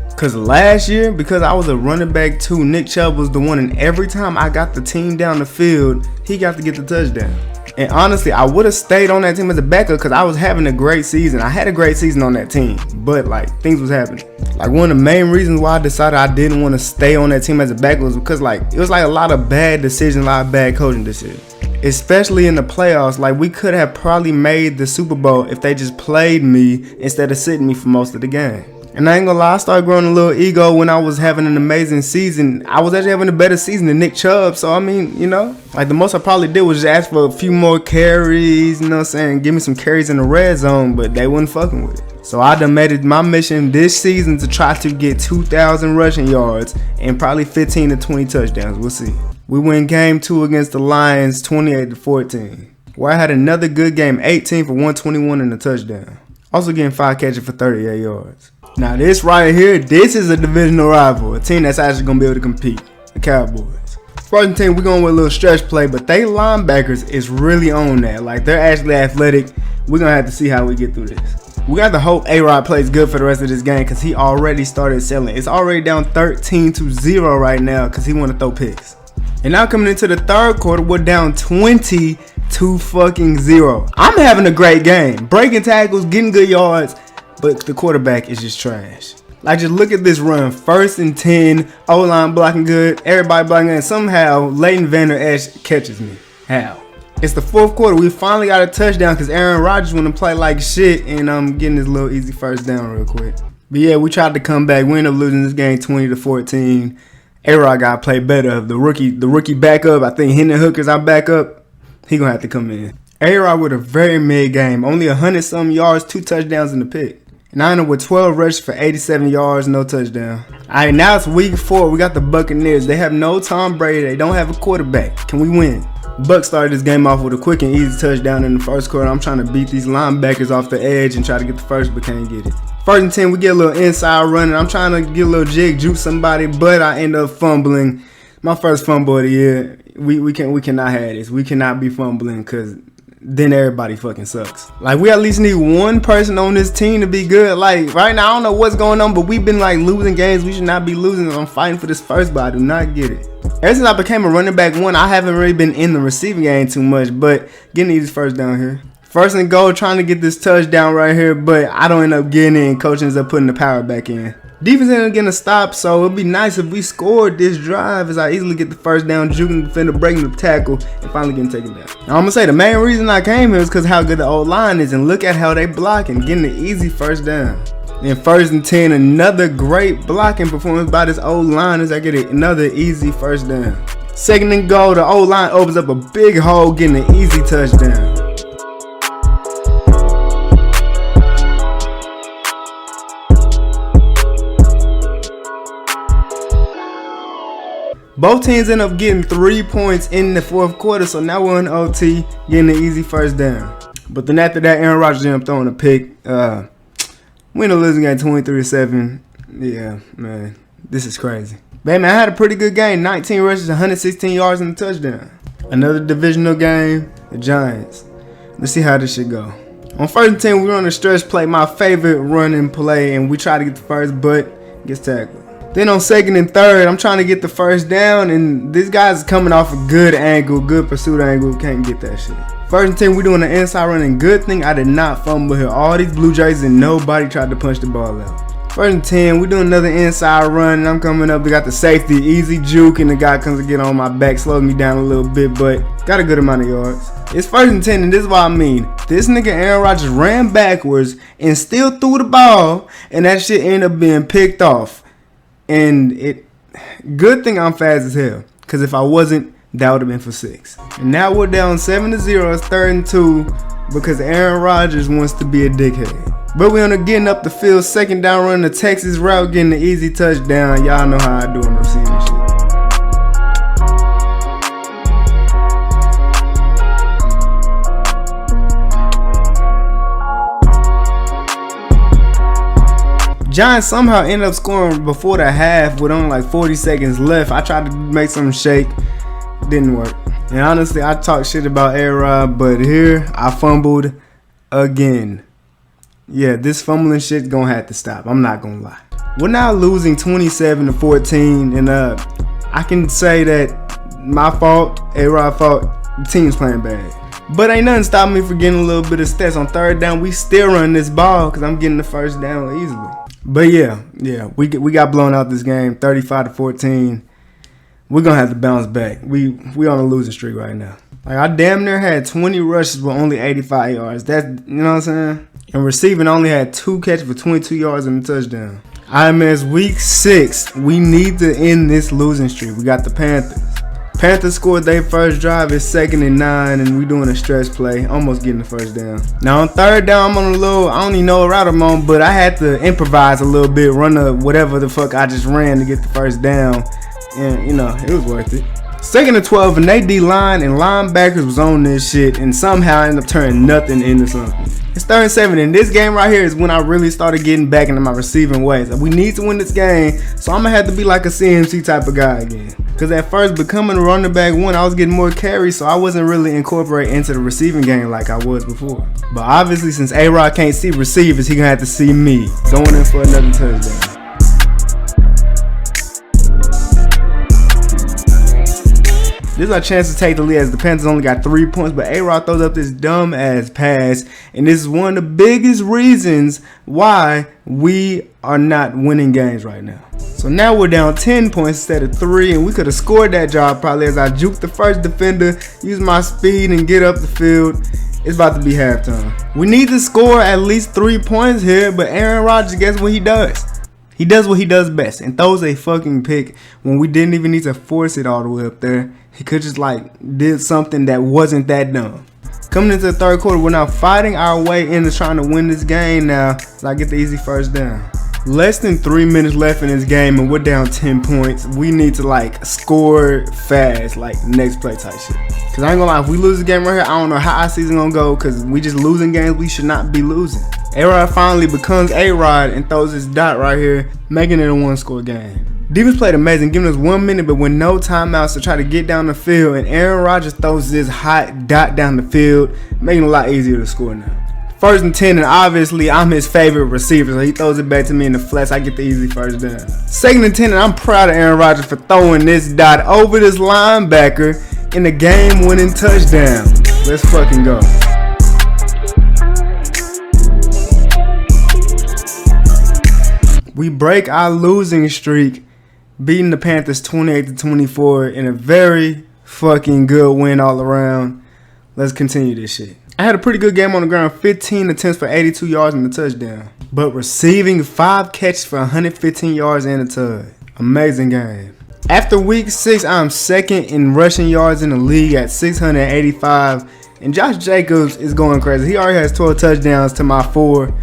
Speaker 1: Because last year, because I was a running back too, Nick Chubb was the one, and every time I got the team down the field, he got to get the touchdown. And honestly, I would have stayed on that team as a backup because I was having a great season. I had a great season on that team, but like things was happening. Like one of the main reasons why I decided I didn't want to stay on that team as a backup was because like it was like a lot of bad decisions, a lot of bad coaching decisions. Especially in the playoffs, like we could have probably made the Super Bowl if they just played me instead of sitting me for most of the game. And I ain't gonna lie, I started growing a little ego when I was having an amazing season. I was actually having a better season than Nick Chubb. So, I mean, you know, like the most I probably did was just ask for a few more carries, you know what I'm saying? Give me some carries in the red zone, but they wasn't fucking with it. So I done made it my mission this season to try to get 2,000 rushing yards and probably 15 to 20 touchdowns. We'll see. We win game 2 against the Lions 28-14. Where I had another good game, 18 for 121 and a touchdown. Also getting 5 catches for 38 yards. Now this right here, this is a divisional rival, a team that's actually gonna be able to compete, the Cowboys. First team, we're going with a little stretch play, but they linebackers is really on that. Like they're actually athletic. We're gonna have to see how we get through this. We got to hope A-Rod plays good for the rest of this game because he already started selling. It's already down 13-0 right now because he want to throw picks. And now coming into the third quarter, we're down 20-0. I'm having a great game, breaking tackles, getting good yards. But the quarterback is just trash. Like, just look at this run. 1st and 10, O-line blocking good, everybody blocking good, and somehow Leighton Vander Esch catches me. How? It's the 4th quarter. We finally got a touchdown because Aaron Rodgers want to play like shit, and I'm getting this little easy first down real quick. But yeah, we tried to come back. We ended up losing this game 20-14. A-Rod got to play better. The rookie backup, I think Hendon Hooker's our backup. He going to have to come in. A-Rod with a very mid game. Only 100-something yards, 2 touchdowns in the pick. And I ended up with 12 rushes for 87 yards, no touchdown. Alright, now it's week 4. We got the Buccaneers. They have no Tom Brady. They don't have a quarterback. Can we win? Bucs started this game off with a quick and easy touchdown in the first quarter. I'm trying to beat these linebackers off the edge and try to get the first, but can't get it. 1st and 10, we get a little inside running. I'm trying to get a little jig, juke somebody, but I end up fumbling. My first fumble of the year. We cannot have this. We cannot be fumbling because then everybody fucking sucks. Like, we at least need one person on this team to be good. Like, right now, I don't know what's going on, but we've been, like, losing games we should not be losing. I'm fighting for this first, but I do not get it. Ever since I became a running back one, I haven't really been in the receiving game too much, but getting these first down here. 1st and goal, trying to get this touchdown right here, but I don't end up getting it, and coach ends up putting the power back in. Defense ended up getting a stop, so it'd be nice if we scored this drive as I easily get the first down, juking the defender, breaking the tackle, and finally getting taken down. Now, I'm going to say the main reason I came here is because how good the old line is, and look at how they block and getting the easy first down. Then 1st and 10, another great blocking performance by this old line as I get another easy first down. 2nd and goal, the old line opens up a big hole, getting an easy touchdown. Both teams end up getting 3 points in the 4th quarter, so now we're in OT, getting an easy first down. But then after that, Aaron Rodgers ended up throwing a pick. We ended up losing at 23-7. Yeah, man, this is crazy. But man, I had a pretty good game. 19 rushes, 116 yards, and a touchdown. Another divisional game, the Giants. Let's see how this shit go. On 1st and 10, we run a stretch play, my favorite running play, and we try to get the first, but gets tackled. Then on 2nd and 3rd, I'm trying to get the first down, and this guy's coming off a good angle, good pursuit angle, can't get that shit. 1st and 10, we're doing an inside run, and good thing I did not fumble here. All these blue jerseys and nobody tried to punch the ball out. 1st and 10, we're doing another inside run, and I'm coming up. We got the safety, easy juke, and the guy comes to get on my back, slows me down a little bit, but got a good amount of yards. It's 1st and 10, and this is what I mean. This nigga Aaron Rodgers ran backwards and still threw the ball, and that shit ended up being picked off. And good thing I'm fast as hell, because if I wasn't, that would have been for 6. And now we're down 7-0. It's 3rd and 2 because Aaron Rodgers wants to be a dickhead. But we end up getting up the field, 2nd down, running the Texas route, getting the easy touchdown. Y'all know how I do on receiving shit. Giants somehow ended up scoring before the half with only like 40 seconds left. I tried to make something shake. Didn't work. And honestly, I talked shit about A-Rod, but here I fumbled again. Yeah, this fumbling shit's gonna have to stop. I'm not gonna lie. We're now losing 27-14, and I can say that my fault, A-Rod fault, the team's playing bad. But ain't nothing stopping me from getting a little bit of stats. On third down, we still run this ball because I'm getting the first down easily. But yeah, we got blown out this game, 35-14. We're gonna have to bounce back. We on a losing streak right now. Like, I damn near had 20 rushes with only 85 yards. That's, you know what I'm saying? And receiving only had 2 catches for 22 yards and a touchdown. Alright, man, it's week 6. We need to end this losing streak. We got the Panthers. Panthers scored their first drive. It's 2nd and 9, and we doing a stretch play, almost getting the first down. Now on third down, I'm on a little, I don't even know what route I'm on, but I had to improvise a little bit, run whatever the fuck I just ran to get the first down. And, you know, it was worth it. 2nd and 12, and they D-line and linebackers was on this shit, and somehow I ended up turning nothing into something. It's 3rd and 7, and this game right here is when I really started getting back into my receiving ways. We need to win this game, so I'm going to have to be like a CMC type of guy again. Because at first, becoming a running back one, I was getting more carries, so I wasn't really incorporated into the receiving game like I was before. But obviously, since A-Rod can't see receivers, he going to have to see me going in for another touchdown. This is our chance to take the lead as the Panthers only got 3 points, but A-Rod throws up this dumb ass pass, and this is one of the biggest reasons why we are not winning games right now. So now we're down 10 points instead of 3, and we could have scored that job probably as I juked the first defender, use my speed, and get up the field. It's about to be halftime. We need to score at least 3 points here, but Aaron Rodgers, guess what he does? He does what he does best and throws a fucking pick when we didn't even need to force it all the way up there. He could just did something that wasn't that dumb. Coming into the third quarter, we're now fighting our way into trying to win this game now. So I get the easy first down. Less than 3 minutes left in this game and we're down 10 points. We need to score fast, next play type shit. Cause I ain't gonna lie, if we lose this game right here, I don't know how our season gonna go, cause we just losing games we should not be losing. A-Rod finally becomes A-Rod and throws this dot right here, making it a 1-score game. Defense played amazing, giving us 1 minute, but with no timeouts to try to get down the field, and Aaron Rodgers throws this hot dot down the field, making it a lot easier to score now. 1st and 10, and obviously I'm his favorite receiver, so he throws it back to me in the flats. I get the easy first down. 2nd and 10, and I'm proud of Aaron Rodgers for throwing this dot over this linebacker in the game-winning touchdown. Let's fucking go. We break our losing streak, beating the Panthers 28-24 in a very fucking good win all around. Let's continue this shit. I had a pretty good game on the ground, 15 attempts for 82 yards and a touchdown. But receiving 5 catches for 115 yards and a touchdown. Amazing game. After week 6, I'm 2nd in rushing yards in the league at 685. And Josh Jacobs is going crazy. He already has 12 touchdowns to my 4.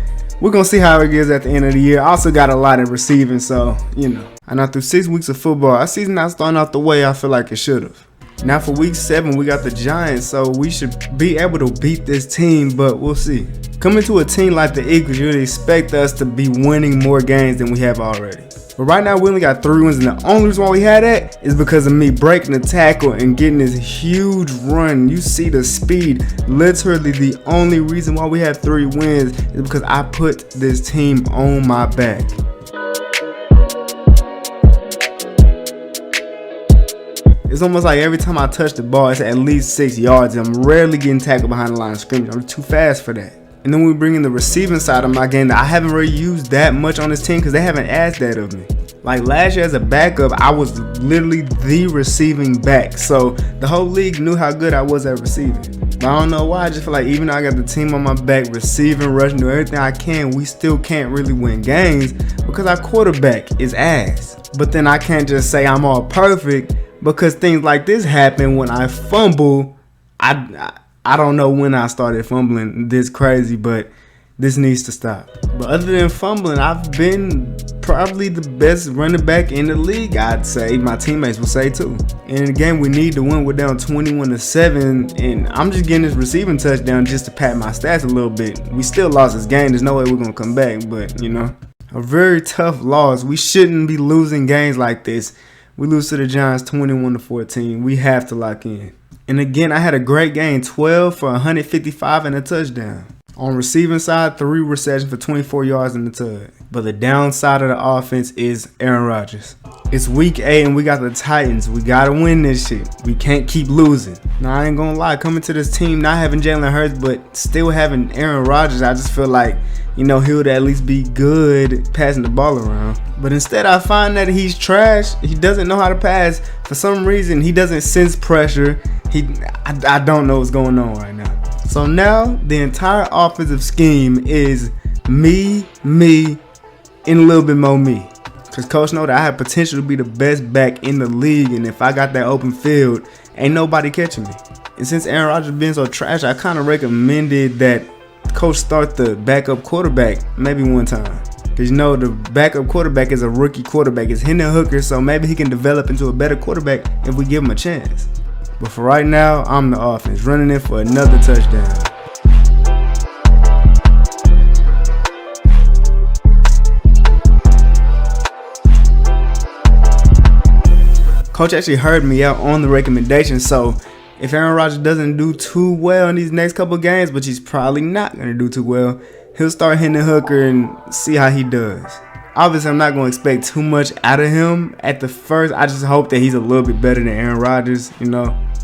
Speaker 1: We're going to see how it goes at the end of the year. I also got a lot in receiving, so, you know. And after 6 weeks of football, our season not starting out the way I feel like it should have. Now for week 7, we got the Giants, so we should be able to beat this team, but we'll see. Coming to a team like the Eagles, you would expect us to be winning more games than we have already. But right now, we only got 3 wins, and the only reason why we had that is because of me breaking the tackle and getting this huge run. You see the speed. Literally, the only reason why we have 3 wins is because I put this team on my back. It's almost like every time I touch the ball, it's at least 6 yards. I'm rarely getting tackled behind the line of scrimmage. I'm too fast for that. And then we bring in the receiving side of my game that I haven't really used that much on this team because they haven't asked that of me. Like last year as a backup, I was literally the receiving back. So the whole league knew how good I was at receiving. But I don't know why. I just feel like even though I got the team on my back, receiving, rushing, do everything I can, we still can't really win games because our quarterback is ass. But then I can't just say I'm all perfect because things like this happen when I fumble. I don't know when I started fumbling this crazy, but this needs to stop. But other than fumbling, I've been probably the best running back in the league, I'd say. My teammates will say too. And in the game we need to win, we're down 21-7, and I'm just getting this receiving touchdown just to pat my stats a little bit. We still lost this game. There's no way we're going to come back, but you know, a very tough loss. We shouldn't be losing games like this. We lose to the Giants 21-14. We have to lock in. And again, I had a great game, 12 for 155 and a touchdown. On receiving side, 3 receptions for 24 yards in the tug. But the downside of the offense is Aaron Rodgers. It's week 8 and we got the Titans. We gotta win this shit. We can't keep losing. Now I ain't gonna lie, coming to this team, not having Jalen Hurts, but still having Aaron Rodgers, I just feel like, he would at least be good passing the ball around. But instead I find that he's trash. He doesn't know how to pass. For some reason, he doesn't sense pressure. I don't know what's going on right now. So now the entire offensive scheme is me, and a little bit more me. Because coach know that I have potential to be the best back in the league, and if I got that open field, ain't nobody catching me. And since Aaron Rodgers been so trash, I kind of recommended that coach start the backup quarterback maybe one time. Because the backup quarterback is a rookie quarterback. It's Hendon Hooker, so maybe he can develop into a better quarterback if we give him a chance. But for right now, I'm the offense, running in for another touchdown. Coach actually heard me out on the recommendation, so if Aaron Rodgers doesn't do too well in these next couple games, which he's probably not going to do too well, he'll start Hendon Hooker and see how he does. Obviously, I'm not going to expect too much out of him at the first. I just hope that he's a little bit better than Aaron Rodgers,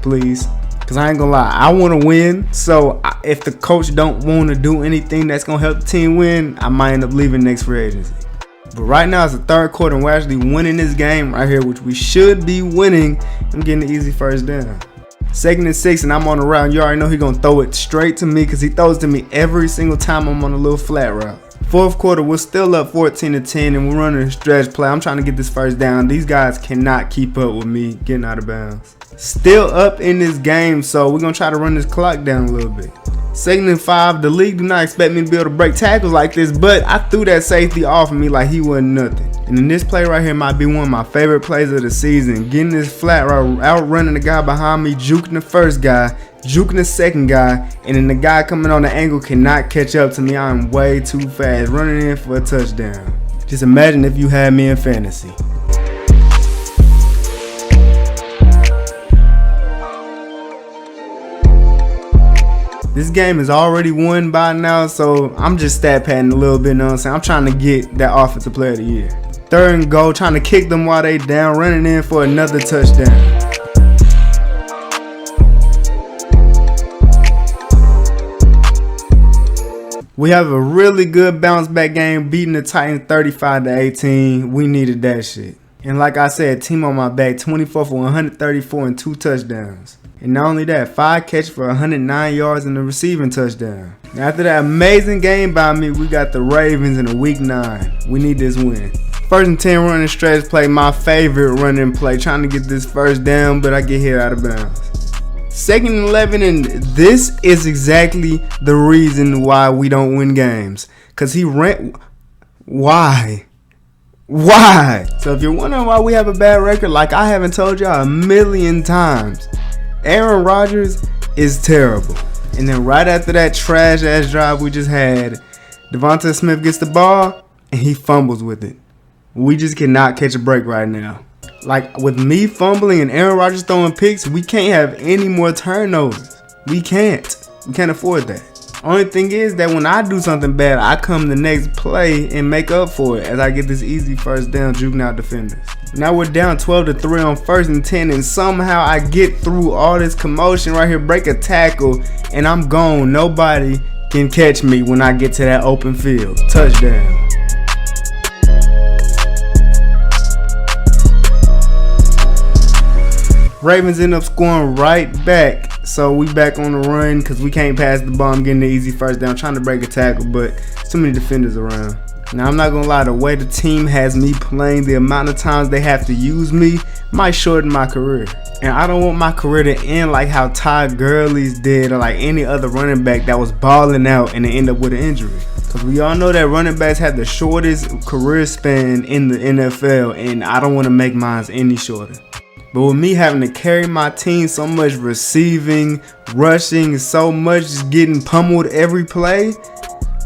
Speaker 1: please. Because I ain't going to lie, I want to win. So if the coach don't want to do anything that's going to help the team win, I might end up leaving next free agency. But right now it's the third quarter and we're actually winning this game right here, which we should be winning. I'm getting the easy first down. 2nd and 6 and I'm on the route. You already know he's going to throw it straight to me because he throws to me every single time I'm on a little flat route. Fourth quarter, we're still up 14-10 and we're running a stretch play. I'm trying to get this first down. These guys cannot keep up with me getting out of bounds. Still up in this game, so we're going to try to run this clock down a little bit. 2nd and 5, the league do not expect me to be able to break tackles like this, but I threw that safety off of me like he wasn't nothing. And then this play right here might be one of my favorite plays of the season. Getting this flat route, outrunning the guy behind me, juking the first guy, juking the second guy, and then the guy coming on the angle cannot catch up to me. I'm way too fast, running in for a touchdown. Just imagine if you had me in fantasy. This game is already won by now, so I'm just stat padding a little bit, I'm trying to get that offensive player of the year. 3rd and goal, trying to kick them while they down, running in for another touchdown. We have a really good bounce back game, beating the Titans 35-18. We needed that shit. And like I said, team on my back, 24 for 134 and 2 touchdowns. And not only that, 5 catches for 109 yards and a receiving touchdown. Now after that amazing game by me, we got the Ravens in a week 9. We need this win. 1st and 10 running stretch play, my favorite running play. Trying to get this first down, but I get hit out of bounds. 2nd and 11, and this is exactly the reason why we don't win games. Because he ran. Why? So if you're wondering why we have a bad record, like I haven't told y'all a million times, Aaron Rodgers is terrible. And then right after that trash ass drive we just had, Devonta Smith gets the ball and he fumbles with it. We just cannot catch a break right now. Like with me fumbling and Aaron Rodgers throwing picks, we can't have any more turnovers. We can't afford that. Only thing is that when I do something bad, I come the next play and make up for it as I get this easy first down juking out defenders. Now we're down 12-3 on 1st and 10, and somehow I get through all this commotion right here, break a tackle, and I'm gone. Nobody can catch me when I get to that open field. Touchdown. Ravens end up scoring right back. So we back on the run because we can't pass the ball. I'm getting the easy first down, trying to break a tackle, but too many defenders around. Now I'm not gonna lie, the way the team has me playing, the amount of times they have to use me might shorten my career. And I don't want my career to end like how Todd Gurley's did, or like any other running back that was balling out and they end up with an injury. Because we all know that running backs have the shortest career span in the NFL, and I don't want to make mine any shorter. But with me having to carry my team so much, receiving, rushing, so much, just getting pummeled every play,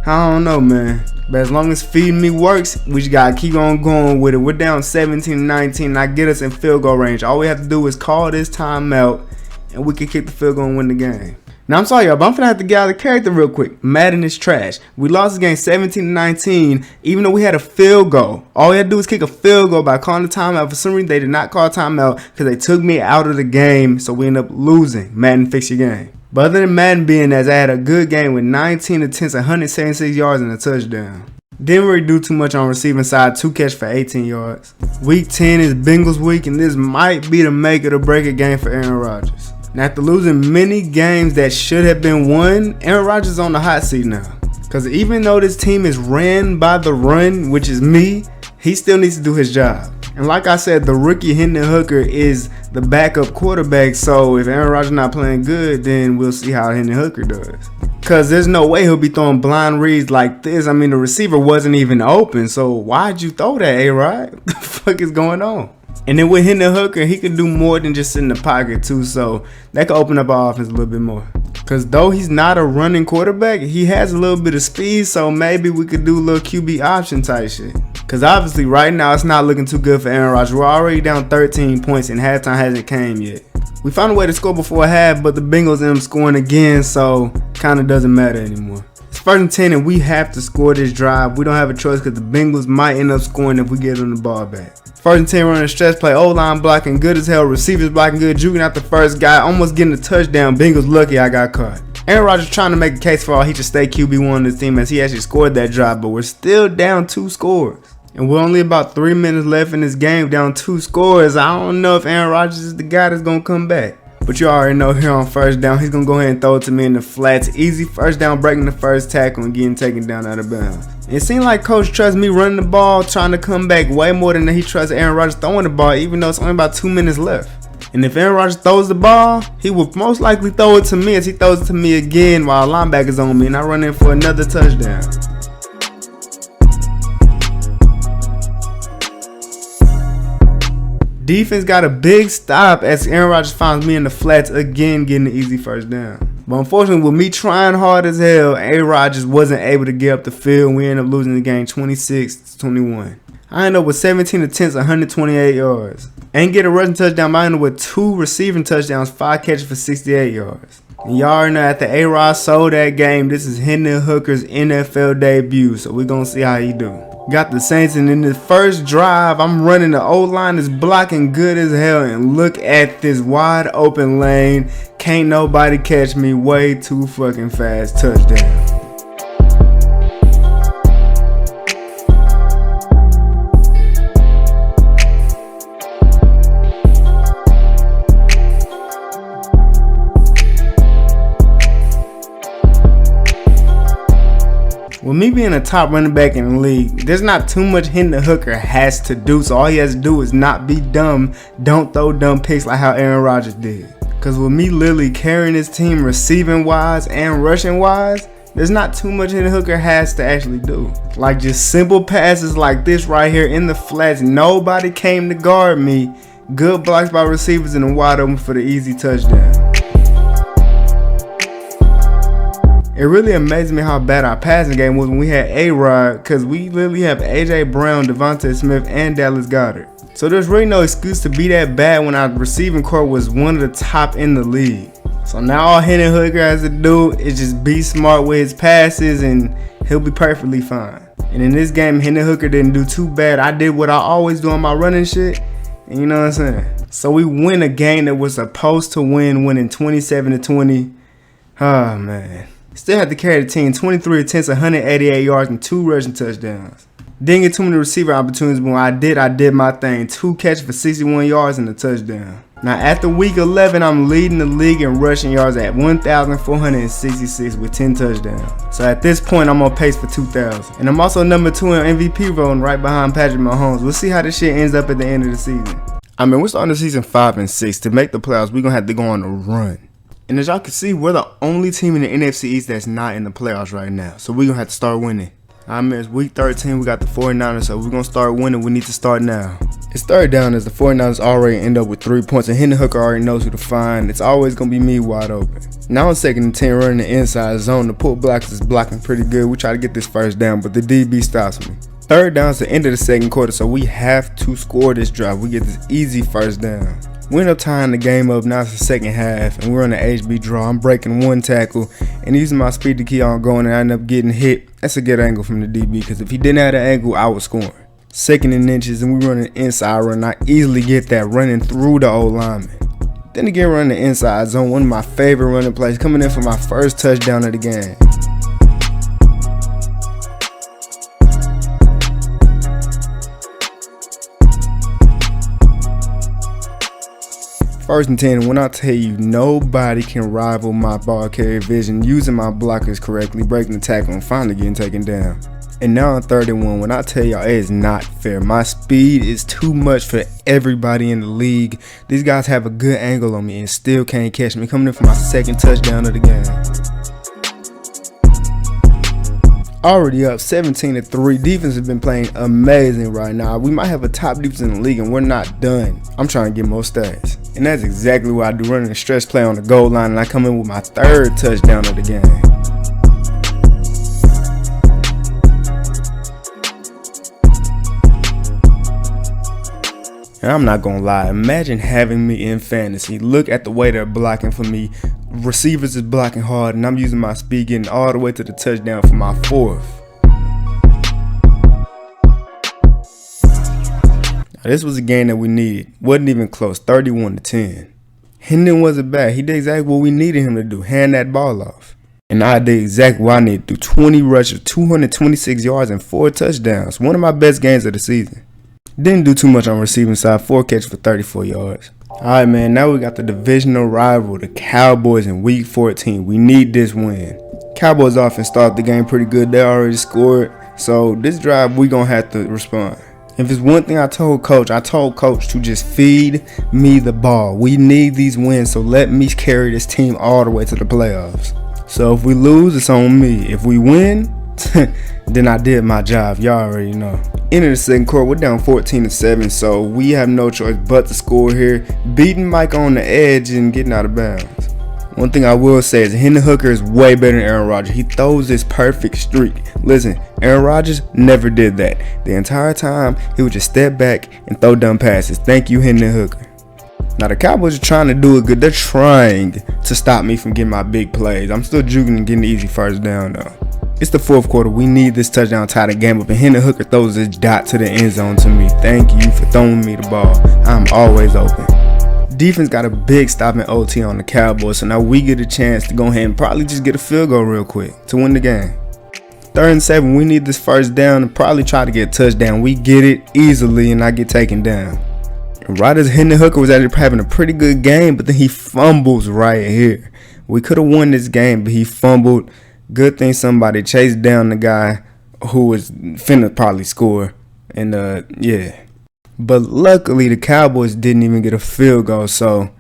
Speaker 1: I don't know, man. But as long as feeding me works, we just gotta keep on going with it. We're down 17-19. Now get us in field goal range. All we have to do is call this timeout, and we can kick the field goal and win the game. Now, I'm sorry, y'all, but I'm finna have to get out of the character real quick. Madden is trash. We lost the game 17-19, even though we had a field goal. All we had to do was kick a field goal by calling the timeout. For some reason, they did not call timeout because they took me out of the game, so we ended up losing. Madden, fix your game. But other than Madden being as I had a good game with 19 attempts, 176 yards, and a touchdown. Didn't really do too much on receiving side, 2 catches for 18 yards. Week 10 is Bengals week, and this might be the make it or break it game for Aaron Rodgers. Now, after losing many games that should have been won, Aaron Rodgers is on the hot seat now. Because even though this team is ran by the run, which is me, he still needs to do his job. And like I said, the rookie Hendon Hooker is the backup quarterback. So if Aaron Rodgers not playing good, then we'll see how Hendon Hooker does. Because there's no way he'll be throwing blind reads like this. I mean, the receiver wasn't even open. So why'd you throw that, A-Rod? What the fuck is going on? And then with Hendon Hooker, he can do more than just sit in the pocket too. So that could open up our offense a little bit more. Because though he's not a running quarterback, he has a little bit of speed. So maybe we could do a little QB option type shit. Because obviously right now it's not looking too good for Aaron Rodgers. We're already down 13 points and halftime hasn't came yet. We found a way to score before half, but the Bengals end up scoring again, so kind of doesn't matter anymore. It's 1st and 10 and we have to score this drive. We don't have a choice because the Bengals might end up scoring if we get them the ball back. 1st and 10 running a stretch play, O-line blocking good as hell, receivers blocking good, juking out the first guy, almost getting a touchdown. Bengals lucky I got caught. Aaron Rodgers trying to make a case for all he should stay QB1 on this team as he actually scored that drive, but we're still down 2 scores. And we're only about 3 minutes left in this game, down 2 scores. I don't know if Aaron Rodgers is the guy that's going to come back. But you already know here on 1st down, he's going to go ahead and throw it to me in the flats. Easy 1st down, breaking the first tackle and getting taken down out of bounds. It seemed like Coach trusts me running the ball, trying to come back way more than he trusts Aaron Rodgers throwing the ball, even though it's only about 2 minutes left. And if Aaron Rodgers throws the ball, he will most likely throw it to me as he throws it to me again while linebacker's on me and I run in for another touchdown. Defense got a big stop as Aaron Rodgers finds me in the flats again, getting the easy 1st down. But unfortunately, with me trying hard as hell, Aaron Rodgers wasn't able to get up the field and we ended up losing the game 26-21. I ended up with 17 attempts, 128 yards. Ain't get a rushing touchdown, but I ended up with 2 receiving touchdowns, 5 catches for 68 yards. And y'all already know after A-Rod sold that game, this is Hendon Hooker's NFL debut, so we're going to see how he do. Got the Saints, and in the first drive, I'm running. The O-line is blocking good as hell, and look at this wide open lane. Can't nobody catch me. Way too fucking fast. Touchdown. With me being a top running back in the league, there's not too much Hendon Hooker has to do. So all he has to do is not be dumb. Don't throw dumb picks like how Aaron Rodgers did. Because with me literally carrying his team receiving wise and rushing wise, there's not too much Hendon Hooker has to actually do. Like just simple passes like this right here in the flats. Nobody came to guard me. Good blocks by receivers and a wide open for the easy touchdown. It really amazed me how bad our passing game was when we had A-Rod, because we literally have A.J. Brown, Devontae Smith, and Dallas Goedert. So there's really no excuse to be that bad when our receiving core was one of the top in the league. So now all Hendon Hooker has to do is just be smart with his passes and he'll be perfectly fine. And in this game, Hendon Hooker didn't do too bad. I did what I always do on my running shit, and you know what I'm saying? So we win a game that was supposed to win, winning 27-20. Oh, man. Still had to carry the team, 23 attempts, 188 yards, and 2 rushing touchdowns. Didn't get too many receiver opportunities, but when I did my thing. 2 catches for 61 yards and a touchdown. Now, after week 11, I'm leading the league in rushing yards at 1,466 with 10 touchdowns. So at this point, I'm on pace for 2,000. And I'm also number 2 in MVP voting right behind Patrick Mahomes. We'll see how this shit ends up at the end of the season. I mean, we're starting the season 5-6. To make the playoffs, we're going to have to go on a run. And as y'all can see, we're the only team in the NFC East that's not in the playoffs right now. So we're going to have to start winning. I mean, it's week 13. We got the 49ers, so we're going to start winning. We need to start now. It's 3rd down as the 49ers already end up with 3 points. And Hendon Hooker already knows who to find. It's always going to be me wide open. Now on 2nd and 10, running the inside zone. The pull blocks is blocking pretty good. We try to get this 1st down, but the DB stops me. 3rd down is the end of the 2nd quarter, so we have to score this drive. We get this easy 1st down. We end up tying the game up. Now it's the second half, and we're on the HB draw. I'm breaking one tackle and using my speed to keep on going, and I end up getting hit. That's a good angle from the DB, because if he didn't have the angle, I was scoring. Second and inches, and we run an inside run. I easily get that running through the old lineman. Then again, running the inside zone, one of my favorite running plays, coming in for my first touchdown of the game. First and 10, when I tell you nobody can rival my ball carrier vision, using my blockers correctly, breaking the tackle, and finally getting taken down. And now on 3rd and 1, when I tell y'all it is not fair. My speed is too much for everybody in the league. These guys have a good angle on me and still can't catch me. Coming in for my second touchdown of the game. Already up 17-3. Defense has been playing amazing right now. We might have a top defense in the league, and we're not done. I'm trying to get more stats. And that's exactly what I do, running a stretch play on the goal line, and I come in with my 3rd touchdown of the game. And I'm not gonna lie, imagine having me in fantasy. Look at the way they're blocking for me. Receivers is blocking hard, and I'm using my speed, getting all the way to the touchdown for my 4th. Now, this was a game that we needed. Wasn't even close, 31-10. Hendon wasn't bad. He did exactly what we needed him to do, hand that ball off. And I did exactly what I needed to do. 20 rushes, 226 yards, and 4 touchdowns. One of my best games of the season. Didn't do too much on receiving side, 4 catches for 34 yards. Alright, man, now we got the divisional rival, the Cowboys, in week 14. We need this win. Cowboys offense started the game pretty good. They already scored. So this drive, we gonna have to respond. If it's one thing I told coach to just feed me the ball. We need these wins, so let me carry this team all the way to the playoffs. So if we lose, it's on me. If we win, then I did my job. Y'all already know. Into the second quarter, we're down 14-7, so we have no choice but to score here, beating Mike on the edge and getting out of bounds. One thing I will say is Hendon Hooker is way better than Aaron Rodgers. He throws this perfect streak. Listen, Aaron Rodgers never did that. The entire time, he would just step back and throw dumb passes. Thank you, Hendon Hooker. Now, the Cowboys are trying to do it good. They're trying to stop me from getting my big plays. I'm still juking and getting the easy first down, though. It's the 4th quarter. We need this touchdown to tie the game up, and Hendon Hooker throws this dot to the end zone to me. Thank you for throwing me the ball. I'm always open. Defense got a big stop in OT on the Cowboys, so now we get a chance to go ahead and probably just get a field goal real quick to win the game. 3rd and 7, we need this first down and probably try to get a touchdown. We get it easily, and I get taken down. And right as Hendon Hooker was actually having a pretty good game, but then he fumbles right here. We could have won this game, but he fumbled. Good thing somebody chased down the guy who was finna probably score. And yeah. But luckily the Cowboys didn't even get a field goal, so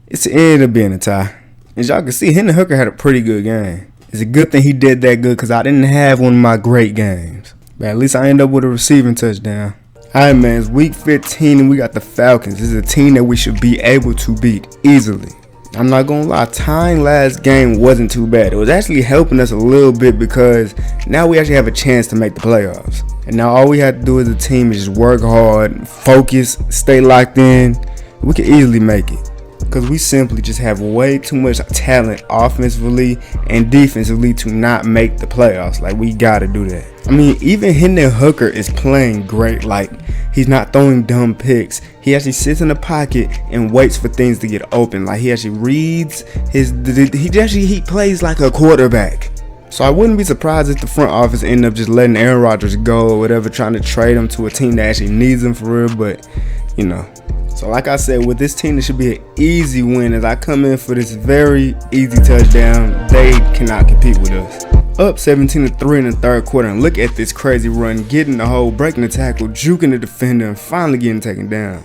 Speaker 1: it ended up being a tie. As y'all can see, Hendon Hooker had a pretty good game. It's a good thing he did that good, because I didn't have one of my great games. But at least I ended up with a receiving touchdown. Alright, man, it's week 15 and we got the Falcons. This is a team that we should be able to beat easily. I'm not gonna lie, tying last game wasn't too bad. It was actually helping us a little bit, because now we actually have a chance to make the playoffs. And now all we have to do as a team is just work hard, focus, stay locked in. We can easily make it, because we simply just have way too much talent offensively and defensively to not make the playoffs. Like, we gotta do that. I mean, even Hendon Hooker is playing great. Like, he's not throwing dumb picks. He actually sits in the pocket and waits for things to get open. Like, he actually reads he plays like a quarterback. So I wouldn't be surprised if the front office end up just letting Aaron Rodgers go or whatever, trying to trade him to a team that actually needs him for real. But, you know. So like I said, with this team, it should be an easy win. As I come in for this very easy touchdown, they cannot compete with us. Up 17-3 in the 3rd quarter, and look at this crazy run, getting the hole, breaking the tackle, juking the defender, and finally getting taken down.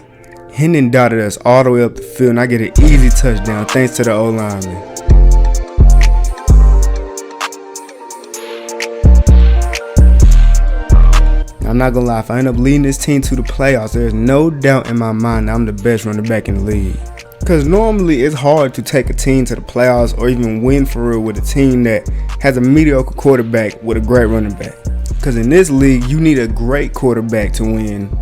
Speaker 1: Hendon dotted us all the way up the field, and I get an easy touchdown thanks to the O-lineman. I'm not gonna lie, if I end up leading this team to the playoffs, there's no doubt in my mind that I'm the best running back in the league. Because normally it's hard to take a team to the playoffs or even win for real with a team that has a mediocre quarterback with a great running back. Because in this league, you need a great quarterback to win.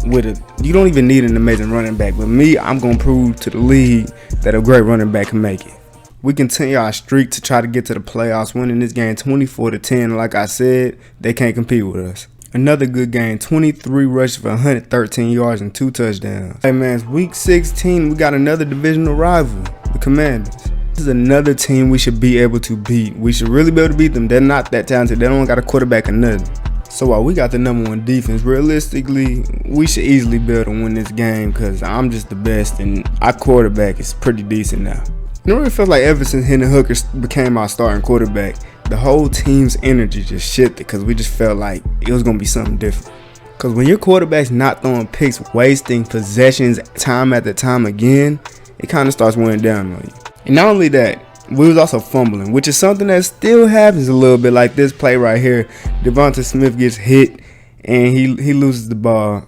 Speaker 1: You don't even need an amazing running back. But me, I'm going to prove to the league that a great running back can make it. We continue our streak to try to get to the playoffs, winning this game 24-10. Like I said, they can't compete with us. Another good game, 23 rushes for 113 yards and 2 touchdowns. Hey man, it's week 16. We got another divisional rival, the Commanders. This is another team we should be able to beat. We should really be able to beat them. They're not that talented. They don't got a quarterback or nothing. So while we got the #1 defense, realistically, we should easily be able to win this game because I'm just the best and our quarterback is pretty decent now. It really feels like ever since Hendon Hooker became our starting quarterback, the whole team's energy just shifted because we just felt like it was going to be something different. Because when your quarterback's not throwing picks, wasting possessions time after time again, it kind of starts wearing down on you. And not only that, we was also fumbling, which is something that still happens a little bit. Like this play right here, Devonta Smith gets hit and he loses the ball.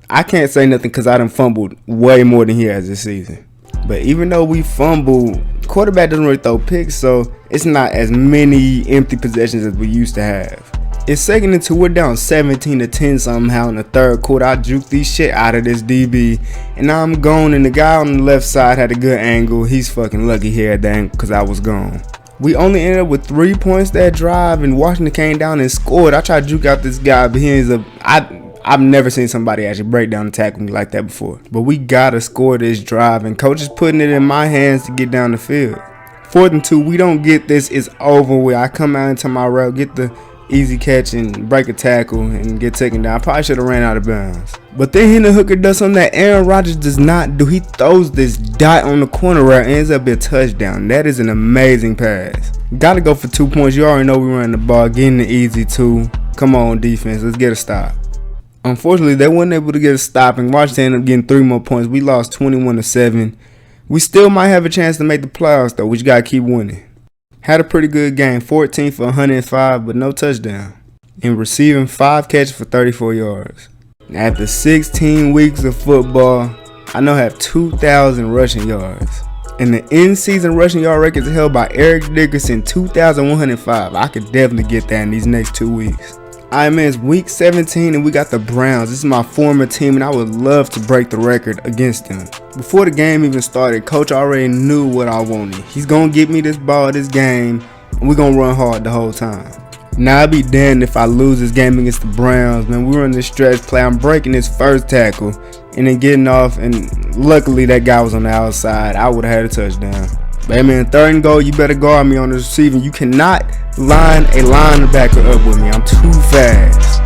Speaker 1: I can't say nothing because I done fumbled way more than he has this season. But even though we fumbled, quarterback doesn't really throw picks, so it's not as many empty possessions as we used to have. It's 2nd and 2. We're down 17-10 somehow in the third quarter. I juked these shit out of this DB, and now I'm gone. And the guy on the left side had a good angle. He's fucking lucky he had that angle because I was gone. We only ended up with 3 points that drive, and Washington came down and scored. I tried to juke out this guy, but I've never seen somebody actually break down and tackle me like that before. But we gotta score this drive, and coach is putting it in my hands to get down the field. 4th and 2. We don't get this. It's over with. I come out into my route, get the easy catch and break a tackle and get taken down. I probably should have ran out of bounds. But then Hendon Hooker does something that Aaron Rodgers does not do. He throws this dot on the corner route and ends up a touchdown. That is an amazing pass. Gotta go for 2 points. You already know we ran the ball. Getting the easy 2. Come on, defense. Let's get a stop. Unfortunately, they weren't able to get a stop, and Washington ended up getting 3 more points. We lost 21-7. We still might have a chance to make the playoffs, though. We just gotta keep winning. Had a pretty good game, 14 for 105, but no touchdown. And receiving 5 catches for 34 yards. After 16 weeks of football, I now have 2,000 rushing yards. And the in-season rushing yard record is held by Eric Dickerson, 2,105. I could definitely get that in these next 2 weeks. Alright man, it's week 17 and we got the Browns. This is my former team and I would love to break the record against them. Before the game even started, coach already knew what I wanted. He's going to get me this ball this game and we're going to run hard the whole time. Now I'd be damned if I lose this game against the Browns, man. We run this stretch play. I'm breaking this first tackle and then getting off, and luckily that guy was on the outside. I would have had a touchdown. But hey man, 3rd and goal, you better guard me on the receiving. You cannot line a linebacker up with me. I'm too fast.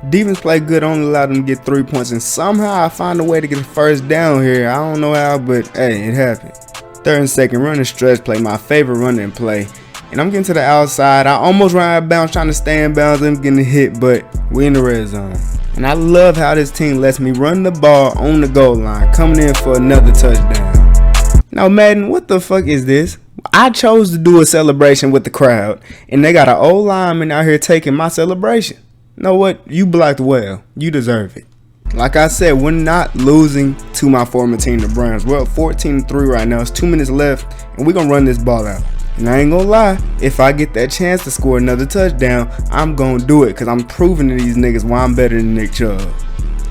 Speaker 1: Defense played good, only allowed them to get 3 points, and somehow I find a way to get a first down here. I don't know how, but hey, it happened. 3rd and 2nd, running stretch play, my favorite running play. And I'm getting to the outside. I almost ran out of bounds trying to stay in bounds and getting hit, but we in the red zone. And I love how this team lets me run the ball on the goal line, coming in for another touchdown. Now Madden, what the fuck is this? I chose to do a celebration with the crowd, and they got an old lineman out here taking my celebration. You know what? You blocked well. You deserve it. Like I said, we're not losing to my former team, the Browns. We're up 14-3 right now. It's 2 minutes left, and we're going to run this ball out. And I ain't going to lie, if I get that chance to score another touchdown, I'm going to do it because I'm proving to these niggas why I'm better than Nick Chubb.